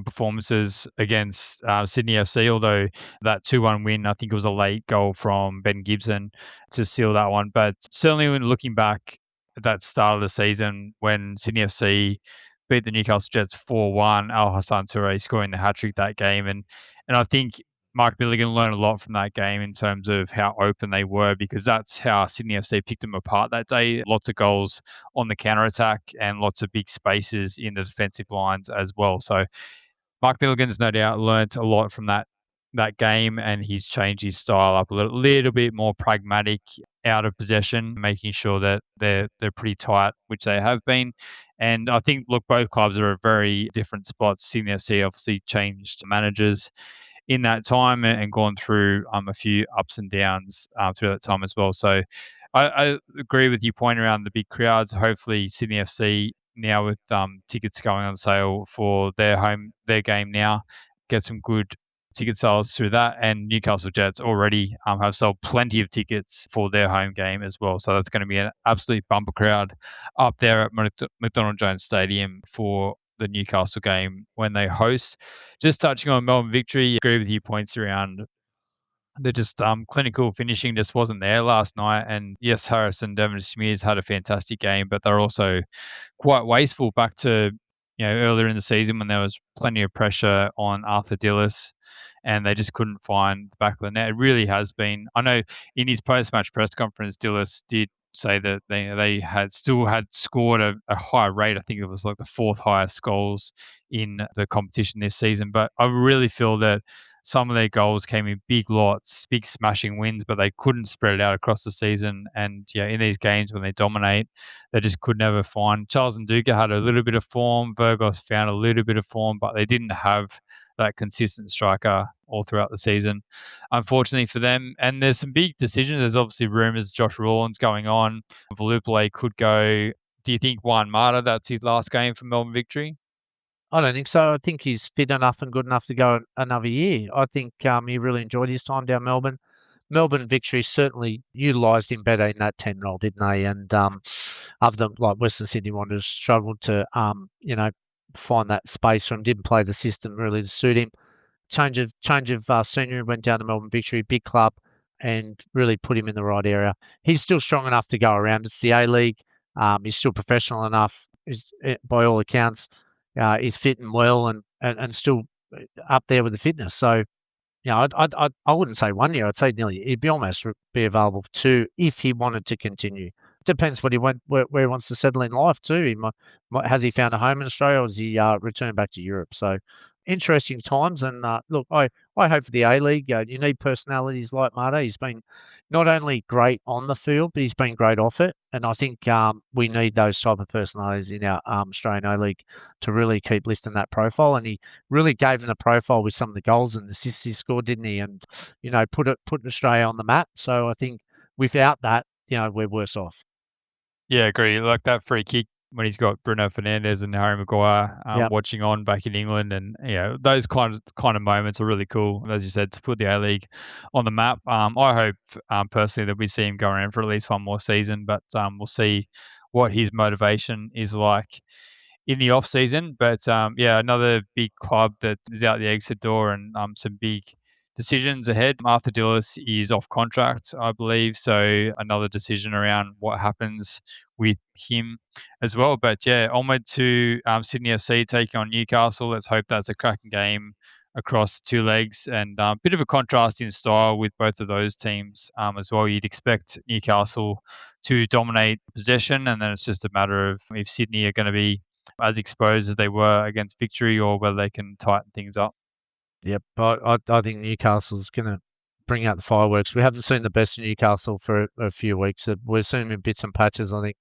performances against Sydney FC, although that 2-1 win, I think it was a late goal from Ben Gibson to seal that one. But certainly when looking back at that start of the season when Sydney FC beat the Newcastle Jets 4-1, Al-Hassan Toure scoring the hat-trick that game. And I think Mark Milligan learned a lot from that game in terms of how open they were, because that's how Sydney FC picked them apart that day. Lots of goals on the counter-attack and lots of big spaces in the defensive lines as well. So Mark Milligan's no doubt learnt a lot from that game, and he's changed his style up a little bit more pragmatic, out of possession, making sure that they're pretty tight, which they have been. And I think, look, both clubs are at very different spots. Sydney FC obviously changed managers in that time and gone through a few ups and downs through that time as well. So I agree with your point around the big crowds. Hopefully Sydney FC now with tickets going on sale for their game now, get some good ticket sales through that. And Newcastle Jets already have sold plenty of tickets for their home game as well. So that's going to be an absolute bumper crowd up there at McDonald Jones Stadium for the Newcastle game when they host. Just touching on Melbourne Victory, I agree with your points around the just clinical finishing just wasn't there last night. And yes, Harris and Devon Smears had a fantastic game, but they're also quite wasteful back to earlier in the season when there was plenty of pressure on Arthur Dillis and they just couldn't find the back of the net. It really has been. I know in his post-match press conference, Dillis did say that they had scored a high rate. I think it was like the 4th highest goals in the competition this season. But I really feel that some of their goals came in big lots, big smashing wins, but they couldn't spread it out across the season. And in these games when they dominate, they just could never find. Charles and Duca had a little bit of form. Virgos found a little bit of form, but they didn't have that consistent striker all throughout the season, unfortunately for them. And there's some big decisions. There's obviously rumours Josh Rawlins going on. Valupale could go. Do you think Juan Mata, that's his last game for Melbourne Victory? I don't think so. I think he's fit enough and good enough to go another year. I think he really enjoyed his time down Melbourne. Melbourne Victory certainly utilised him better in that 10 role, didn't they? And other than like Western Sydney Wanderers struggled to, find that space for him. Didn't play the system really to suit him. Change of scenery, went down to Melbourne Victory, big club, and really put him in the right area. He's still strong enough to go around. It's the A-League. He's still professional enough, by all accounts. He's fitting well and still up there with the fitness. So, I wouldn't say 1 year. I'd say nearly. He'd be almost be available for 2 if he wanted to continue. Depends what he where he wants to settle in life too. He has he found a home in Australia, or does he return back to Europe? So interesting times. And look, I hope for the A-League. You need personalities like Mata. He's been not only great on the field, but he's been great off it. And I think we need those type of personalities in our Australian A-League to really keep lifting that profile. And he really gave him the profile with some of the goals and assists he scored, didn't he? And put Australia on the map. So I think without that, we're worse off. Yeah, I agree. Like that free kick when he's got Bruno Fernandes and Harry Maguire watching on back in England, and those kind of moments are really cool. As you said, to put the A-League on the map. I hope personally that we see him go around for at least one more season, but we'll see what his motivation is like in the off season. But another big club that is out the exit door, and some big decisions ahead. Arthur Dillis is off contract, I believe, so another decision around what happens with him as well. But onward to Sydney FC taking on Newcastle. Let's hope that's a cracking game across 2 legs, and a bit of a contrast in style with both of those teams as well. You'd expect Newcastle to dominate possession, and then it's just a matter of if Sydney are going to be as exposed as they were against Victory, or whether they can tighten things up. Yep, I think Newcastle's going to bring out the fireworks. We haven't seen the best of Newcastle for a few weeks. We've seen them in bits and patches. I think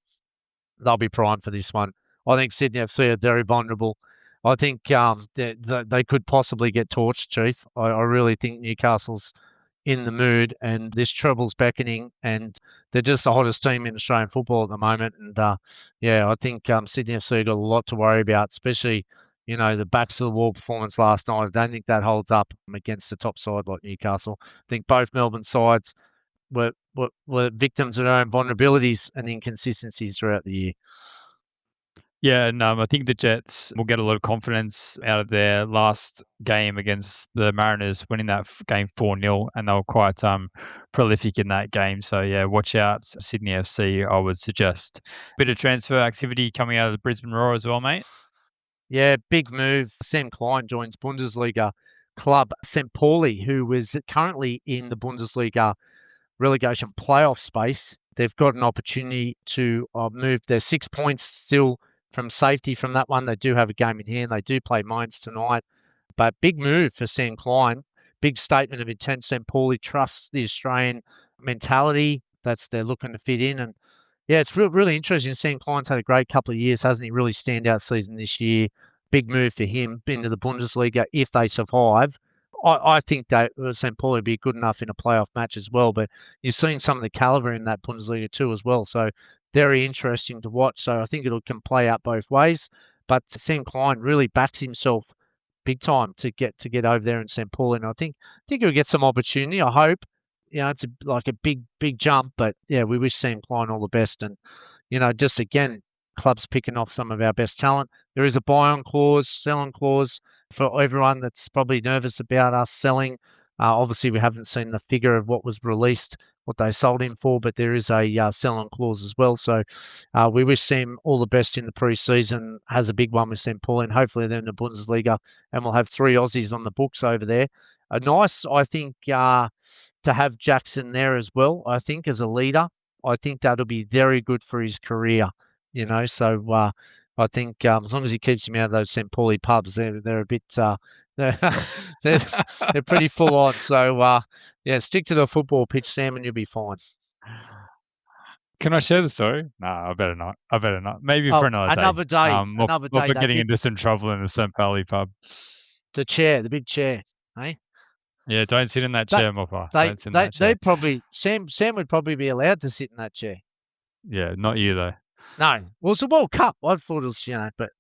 they'll be primed for this one. I think Sydney FC are very vulnerable. I think they could possibly get torched, Chief. I really think Newcastle's in the mood, and this treble's beckoning, and they're just the hottest team in Australian football at the moment. And I think Sydney FC got a lot to worry about, especially the backs of the wall performance last night. I don't think that holds up against the top side like Newcastle. I think both Melbourne sides were victims of their own vulnerabilities and inconsistencies throughout the year. Yeah, and I think the Jets will get a lot of confidence out of their last game against the Mariners, winning that game 4-0, and they were quite prolific in that game. So, watch out, Sydney FC, I would suggest. Bit of transfer activity coming out of the Brisbane Roar as well, mate. Yeah, big move. Sam Klein joins Bundesliga club St. Pauli, who is currently in the Bundesliga relegation playoff space. They've got an opportunity to move their 6 points still from safety from that one. They do have a game in hand. They do play Mainz tonight. But big move for Sam Klein. Big statement of intent. St. Pauli trusts the Australian mentality. They're looking to fit in. And it's really interesting. Sam Klein's had a great couple of years, hasn't he? Really standout season this year. Big move for him into the Bundesliga if they survive. I think that St. Pauli would be good enough in a playoff match as well, but you've seen some of the calibre in that Bundesliga too as well. So very interesting to watch. So I think it can play out both ways. But Sam Klein really backs himself big time to get over there in St. Pauli, and I think he'll get some opportunity. I hope. It's like a big jump, but we wish Sam Klein all the best. And just again, clubs picking off some of our best talent. There is a buy-on clause, sell-on clause for everyone that's probably nervous about us selling. Obviously, we haven't seen the figure of what was released, what they sold him for, but there is a sell-on clause as well. So we wish Sam all the best in the pre-season. Has a big one with St. Pauli, and hopefully they're in the Bundesliga, and we'll have 3 Aussies on the books over there. Nice, I think, to have Jackson there as well, I think, as a leader. I think that'll be very good for his career, So I think as long as he keeps him out of those St. Pauli pubs, they're a bit, they're pretty full on. So, stick to the football pitch, Sam, and you'll be fine. Can I share the story? No, I better not. Maybe for another day. Another day. We're getting into some trouble in the St. Pauli pub. the chair, the big chair, eh? Yeah, don't sit in that They, chair, Mopper. they, Don't sit in they, that chair. they probably Sam would probably be allowed to sit in that chair. Yeah, not you though. No, well, it's a World Cup. I thought it was, but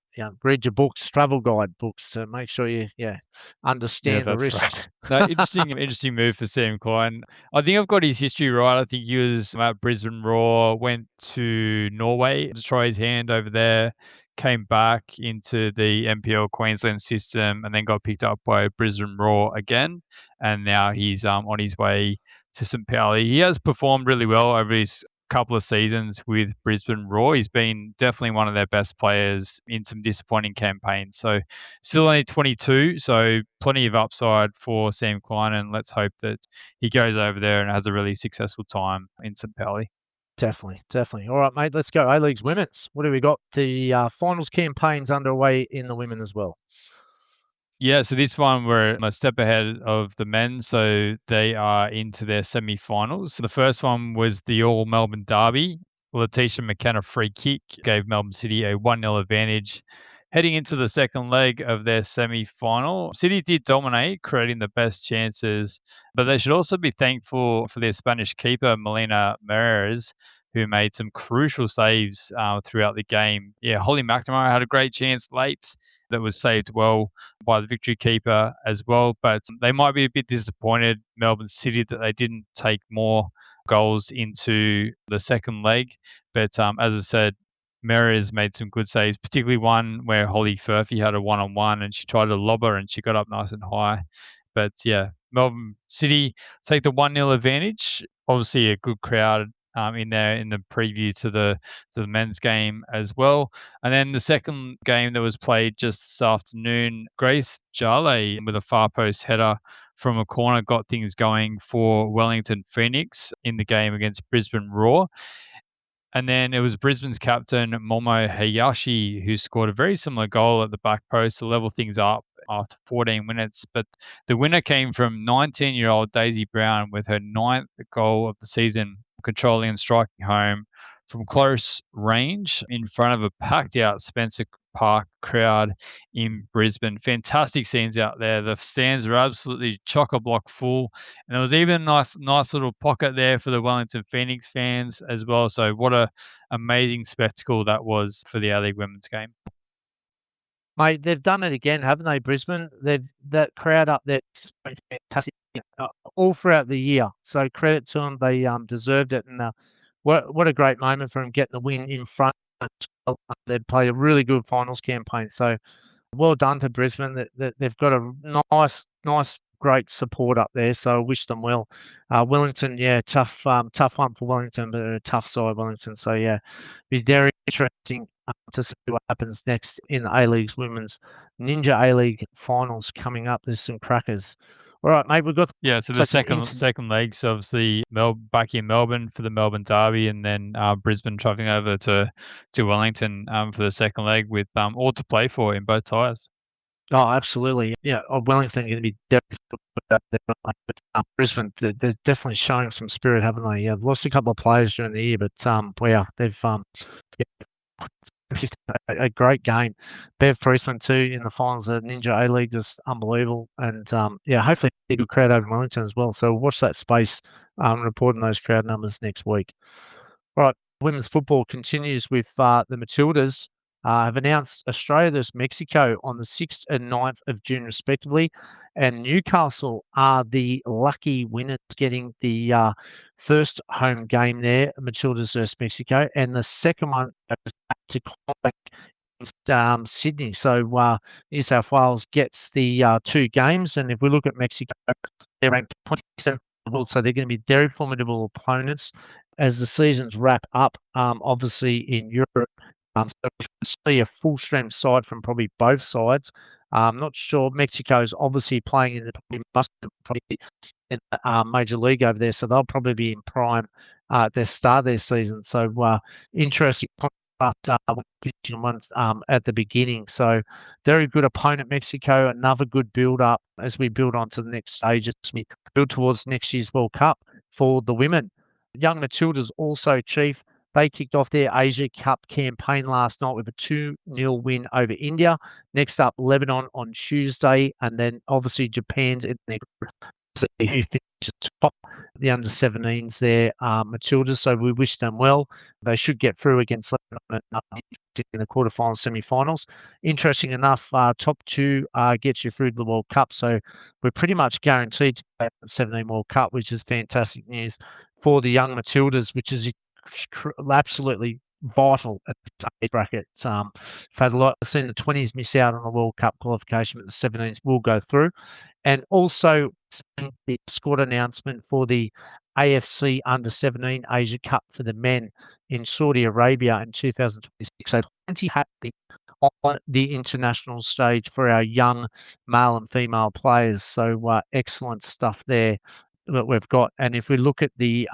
read your books, travel guide books, to make sure you, Yeah, understand the that's risks. right. No, interesting move for Sam Klein. I think I've got his history right. I think he was at Brisbane Roar, went to Norway to try his hand over there, came back into the NPL Queensland system, and then got picked up by Brisbane Roar again. And now he's on his way to St. Pauli. He has performed really well over his couple of seasons with Brisbane Roar. He's been definitely one of their best players in some disappointing campaigns. So still only 22, so plenty of upside for Sam Klein, and let's hope that he goes over there and has a really successful time in St. Pauli. Definitely. All right, mate, let's go. A-League's women's. What do we got? The finals campaign's underway in the women as well. Yeah, so this one we're a step ahead of the men, so they are into their semi-finals. So the first one was the All Melbourne Derby. Letitia McKenna free kick gave Melbourne City a 1-0 advantage. Heading into the second leg of their semi-final, City did dominate, creating the best chances, but they should also be thankful for their Spanish keeper, Melina Meirelles, who made some crucial saves throughout the game. Yeah, Holly McNamara had a great chance late that was saved well by the victory keeper as well. But they might be a bit disappointed, Melbourne City, that they didn't take more goals into the second leg. But as I said, Meirelles made some good saves, particularly one where Holly Furphy had a one-on-one and she tried to lob her and she got up nice and high. But yeah, Melbourne City take the 1-0 advantage. Obviously, a good crowd in there in the preview to the men's game as well. And then the second game that was played just this afternoon, Grace Jale with a far post header from a corner got things going for Wellington Phoenix in the game against Brisbane Roar. And then it was Brisbane's captain, Momo Hayashi, who scored a very similar goal at the back post to level things up after 14 minutes. But the winner came from 19-year-old Daisy Brown with her ninth goal of the season, controlling and striking home from close range in front of a packed out Spencer Park crowd in Brisbane. Fantastic scenes out there. The stands are absolutely chock-a-block full. And there was even a nice little pocket there for the Wellington Phoenix fans as well. So what a amazing spectacle that was for the A-League women's game. Mate, they've done it again, haven't they, Brisbane? That crowd up there's been fantastic all throughout the year. So credit to them. They deserved it. And what a great moment for them getting the win in front. They'd played a really good finals campaign. So well done to Brisbane. They've got a nice, great support up there. So I wish them well. Wellington, tough one for Wellington, but a tough side, Wellington. So yeah, be very interesting to see what happens next in the A-League's women's Ninja A-League finals coming up. There's some crackers. All right, mate, we've got so the second leg's obviously back in Melbourne for the Melbourne Derby, and then Brisbane travelling over to Wellington for the second leg with all to play for in both ties. Oh, absolutely. Yeah, Wellington are going to be definitely, but Brisbane, they're definitely showing some spirit, haven't they? Yeah, they've lost a couple of players during the year, but they've a great game. Bev Priestman too in the finals of Ninja A-League, just unbelievable. And hopefully a good crowd over in Wellington as well. So watch that space, reporting those crowd numbers next week. All right, women's football continues with the Matildas. Have announced Australia versus Mexico on the 6th and 9th of June, respectively. And Newcastle are the lucky winners, getting the first home game there, Matildas versus Mexico, and the second one goes back to against Sydney. So New South Wales gets the two games. And if we look at Mexico, they're ranked 27th in the world, so they're going to be very formidable opponents as the seasons wrap up, obviously in Europe. So we see a full strength side from probably both sides. I'm not sure. Mexico's obviously playing in in Major League over there, so they'll probably be in prime at their start of their season. So interesting ones at the beginning. So very good opponent, Mexico. Another good build up as we build on to the next stages. We build towards next year's World Cup for the women. Young Matildas also, Chief. They kicked off their Asia Cup campaign last night with a 2-0 win over India. Next up, Lebanon on Tuesday, and then obviously Japan's in their group. Who finishes top the under-17s there, Matilda. So we wish them well. They should get through against Lebanon in the quarterfinals, semi-finals. Interesting enough, top two gets you through to the World Cup. So we're pretty much guaranteed to play the 17 World Cup, which is fantastic news for the young Matildas, which is absolutely vital at the age bracket. I've had a lot. I've seen the 20s miss out on the World Cup qualification, but the 17s will go through. And also the squad announcement for the AFC Under-17 Asia Cup for the men in Saudi Arabia in 2026. So plenty happening on the international stage for our young male and female players. So excellent stuff there that we've got. And if we look at the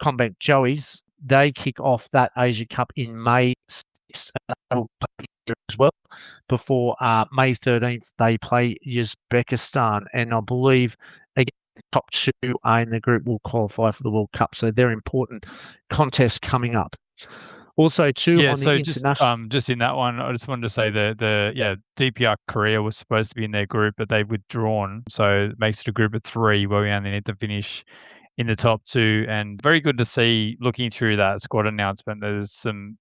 Combat Joeys, they kick off that Asia Cup in May 6th as well. Before May 13th, they play Uzbekistan, and I believe again, the top two in the group will qualify for the World Cup. So they're important contests coming up. Also, too, Yeah, on so the international. just in that one, I just wanted to say the DPR Korea was supposed to be in their group, but they've withdrawn, so it makes it a group of three where we only need to finish in the top two. And very good to see, looking through that squad announcement, there's some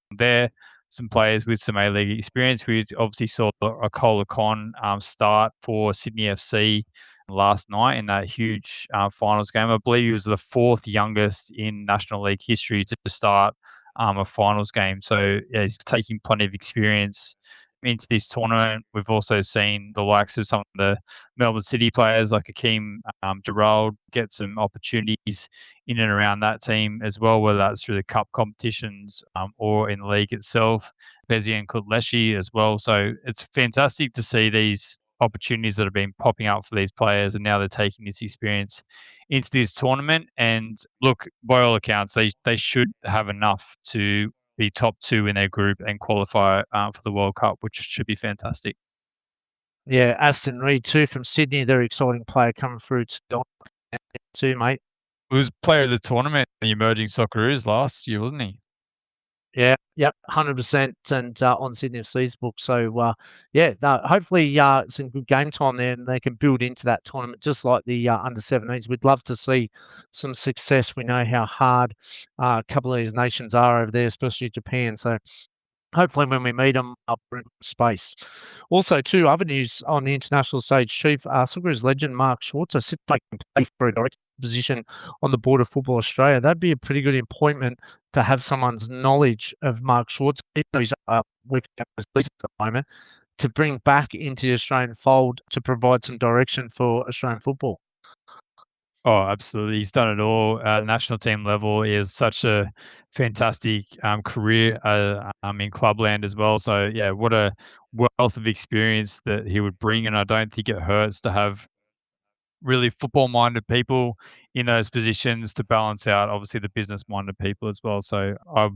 players with some A-League experience. We obviously saw a Kola Khan start for Sydney FC last night in that huge finals game. I believe he was the fourth youngest in National League history to start a finals game. So yeah, he's taking plenty of experience into this tournament. We've also seen the likes of some of the Melbourne City players like Akeem Gerald get some opportunities in and around that team as well, whether that's through the cup competitions or in the league itself. Bezian Kutleshi as well. So it's fantastic to see these opportunities that have been popping up for these players, and now they're taking this experience into this tournament. And look, by all accounts, they should have enough to be top two in their group and qualify for the World Cup, which should be fantastic. Yeah, Aston Reed too from Sydney, very exciting player coming through too, mate. He was player of the tournament, the Emerging Socceroos last year, wasn't he? Yeah, yep, 100%, and on Sydney FC's book. So, hopefully some good game time there, and they can build into that tournament just like the under-17s. We'd love to see some success. We know how hard a couple of these nations are over there, especially Japan. So hopefully when we meet them, I'll bring space. Also, two other news on the international stage. Chief Socceroos legend Mark Schwarzer sit back and play for a direct position on the board of Football Australia. That'd be a pretty good appointment to have someone's knowledge of Mark Schwarzer, even though he's working at the moment, to bring back into the Australian fold to provide some direction for Australian football. Oh, absolutely. He's done it all at national team level. He has such a fantastic career in clubland as well. So, yeah, what a wealth of experience that he would bring. And I don't think it hurts to have really football-minded people in those positions to balance out, obviously, the business-minded people as well. So I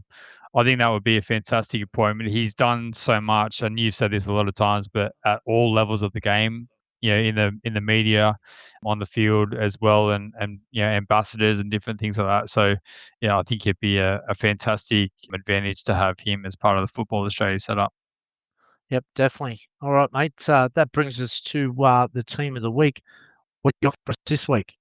think that would be a fantastic appointment. He's done so much, and you've said this a lot of times, but at all levels of the game, in the media, on the field as well, and ambassadors and different things like that. So, yeah, I think it'd be a fantastic advantage to have him as part of the Football Australia setup. Yep, definitely. All right, mate. That brings us to the team of the week. What do you got for us this week?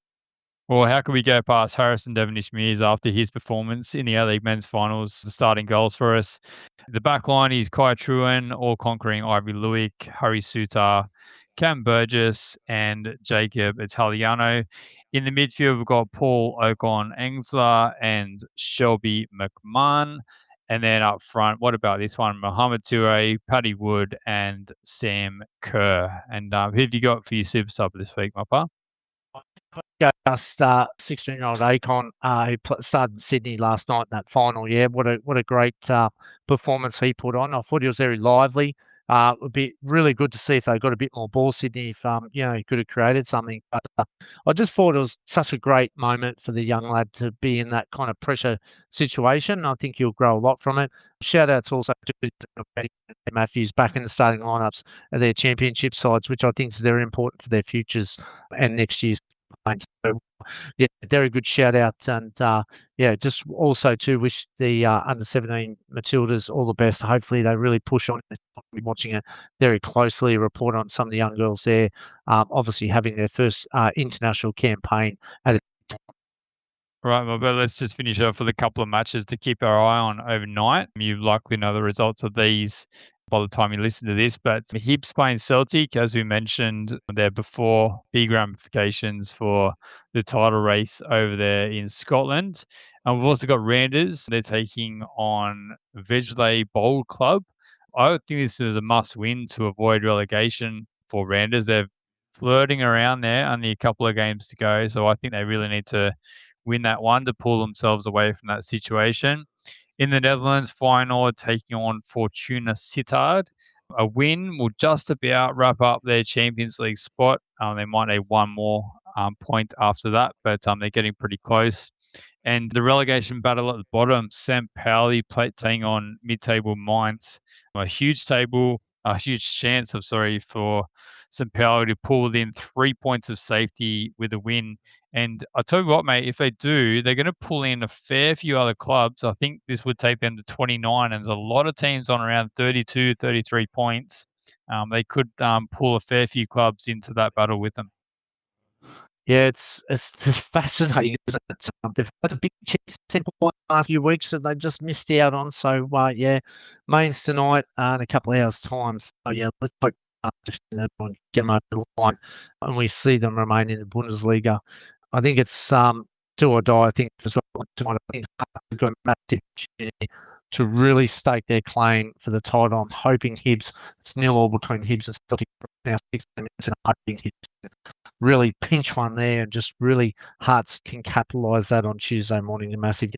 Well, how could we go past Harrison Devonish-Mears after his performance in the A-League men's finals, the starting goals for us? The back line is Kai Truen, all-conquering Ivy Luick, Harry Sutar, Cam Burgess, and Jacob Italiano. In the midfield, we've got Paul Ocon-Engsler and Shelby McMahon. And then up front, what about this one? Mohamed Toure, Paddy Wood, and Sam Kerr. And who have you got for your super sub this week, my pa? Just 16-year-old Akon, who started in Sydney last night in that final. Yeah, what a great performance he put on. I thought he was very lively. It would be really good to see if they got a bit more ball, Sydney, if he could have created something. But I just thought it was such a great moment for the young lad to be in that kind of pressure situation. I think he'll grow a lot from it. Shout outs also to Matthews back in the starting lineups of their championship sides, which I think is very important for their futures and next year's campaign. So, yeah, very good shout out. And just also to wish the under 17 Matildas all the best. Hopefully they really push on. I'll be watching it very closely, report on some of the young girls there, obviously having their first international campaign at a Right, well, but let's just finish off with a couple of matches to keep our eye on overnight. You likely know the results of these by the time you listen to this, but Hibs playing Celtic, as we mentioned there before, big ramifications for the title race over there in Scotland. And we've also got Randers. They're taking on Vejle Bowl Club. I would think this is a must-win to avoid relegation for Randers. They're flirting around there, only a couple of games to go, so I think they really need to win that one to pull themselves away from that situation. In the Netherlands, Feyenoord taking on Fortuna Sittard. A win will just about wrap up their Champions League spot. They might need one more point after that, but they're getting pretty close. And the relegation battle at the bottom, St. Pauli taking on mid-table Mainz. A huge chance, for St. Pauli to pull within 3 points of safety with a win. And I tell you what, mate, if they do, they're going to pull in a fair few other clubs. I think this would take them to 29, and there's a lot of teams on around 32, 33 points. They could pull a fair few clubs into that battle with them. Yeah, it's fascinating, isn't it? They've had a big chance at point the last few weeks that they just missed out on. So, Mainz tonight in a couple of hours' time. So, let's hope just get them over the line and we see them remain in the Bundesliga. I think it's do or die. I think for Scotland tonight, I think they've got a massive opportunity to really stake their claim for the title. I'm hoping Hibs, it's 0-0 between Hibs and Celtic now, 16 minutes, and I'm hoping Hibs really pinch one there and just really Hearts can capitalise that on Tuesday morning. A massive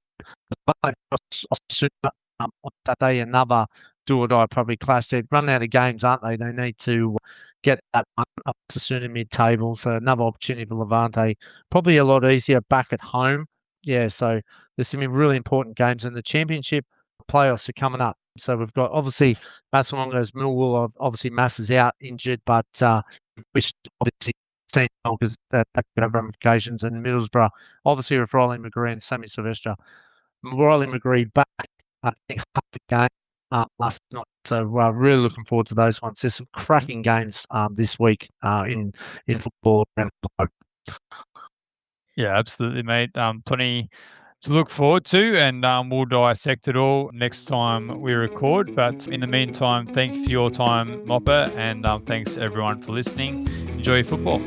on Saturday, another do or die probably clash. They're running out of games, aren't they? They need to get that one up to soon in mid-table. So another opportunity for Levante. Probably a lot easier back at home. Yeah, so there's some really important games in the championship. Playoffs are coming up. So we've got obviously Massalongo's Millwall. Obviously Mass is out injured, but which obviously because that could have ramifications. And Middlesbrough, obviously with Riley McGree and Sammy Silvestre. Riley McGree back, I think, half the game last night. So we're really looking forward to those ones. There's some cracking games this week in football around the globe. Yeah, absolutely, mate. Plenty to look forward to, and we'll dissect it all next time we record. But in the meantime, thank you for your time, Mopper, and thanks everyone for listening. Enjoy your football.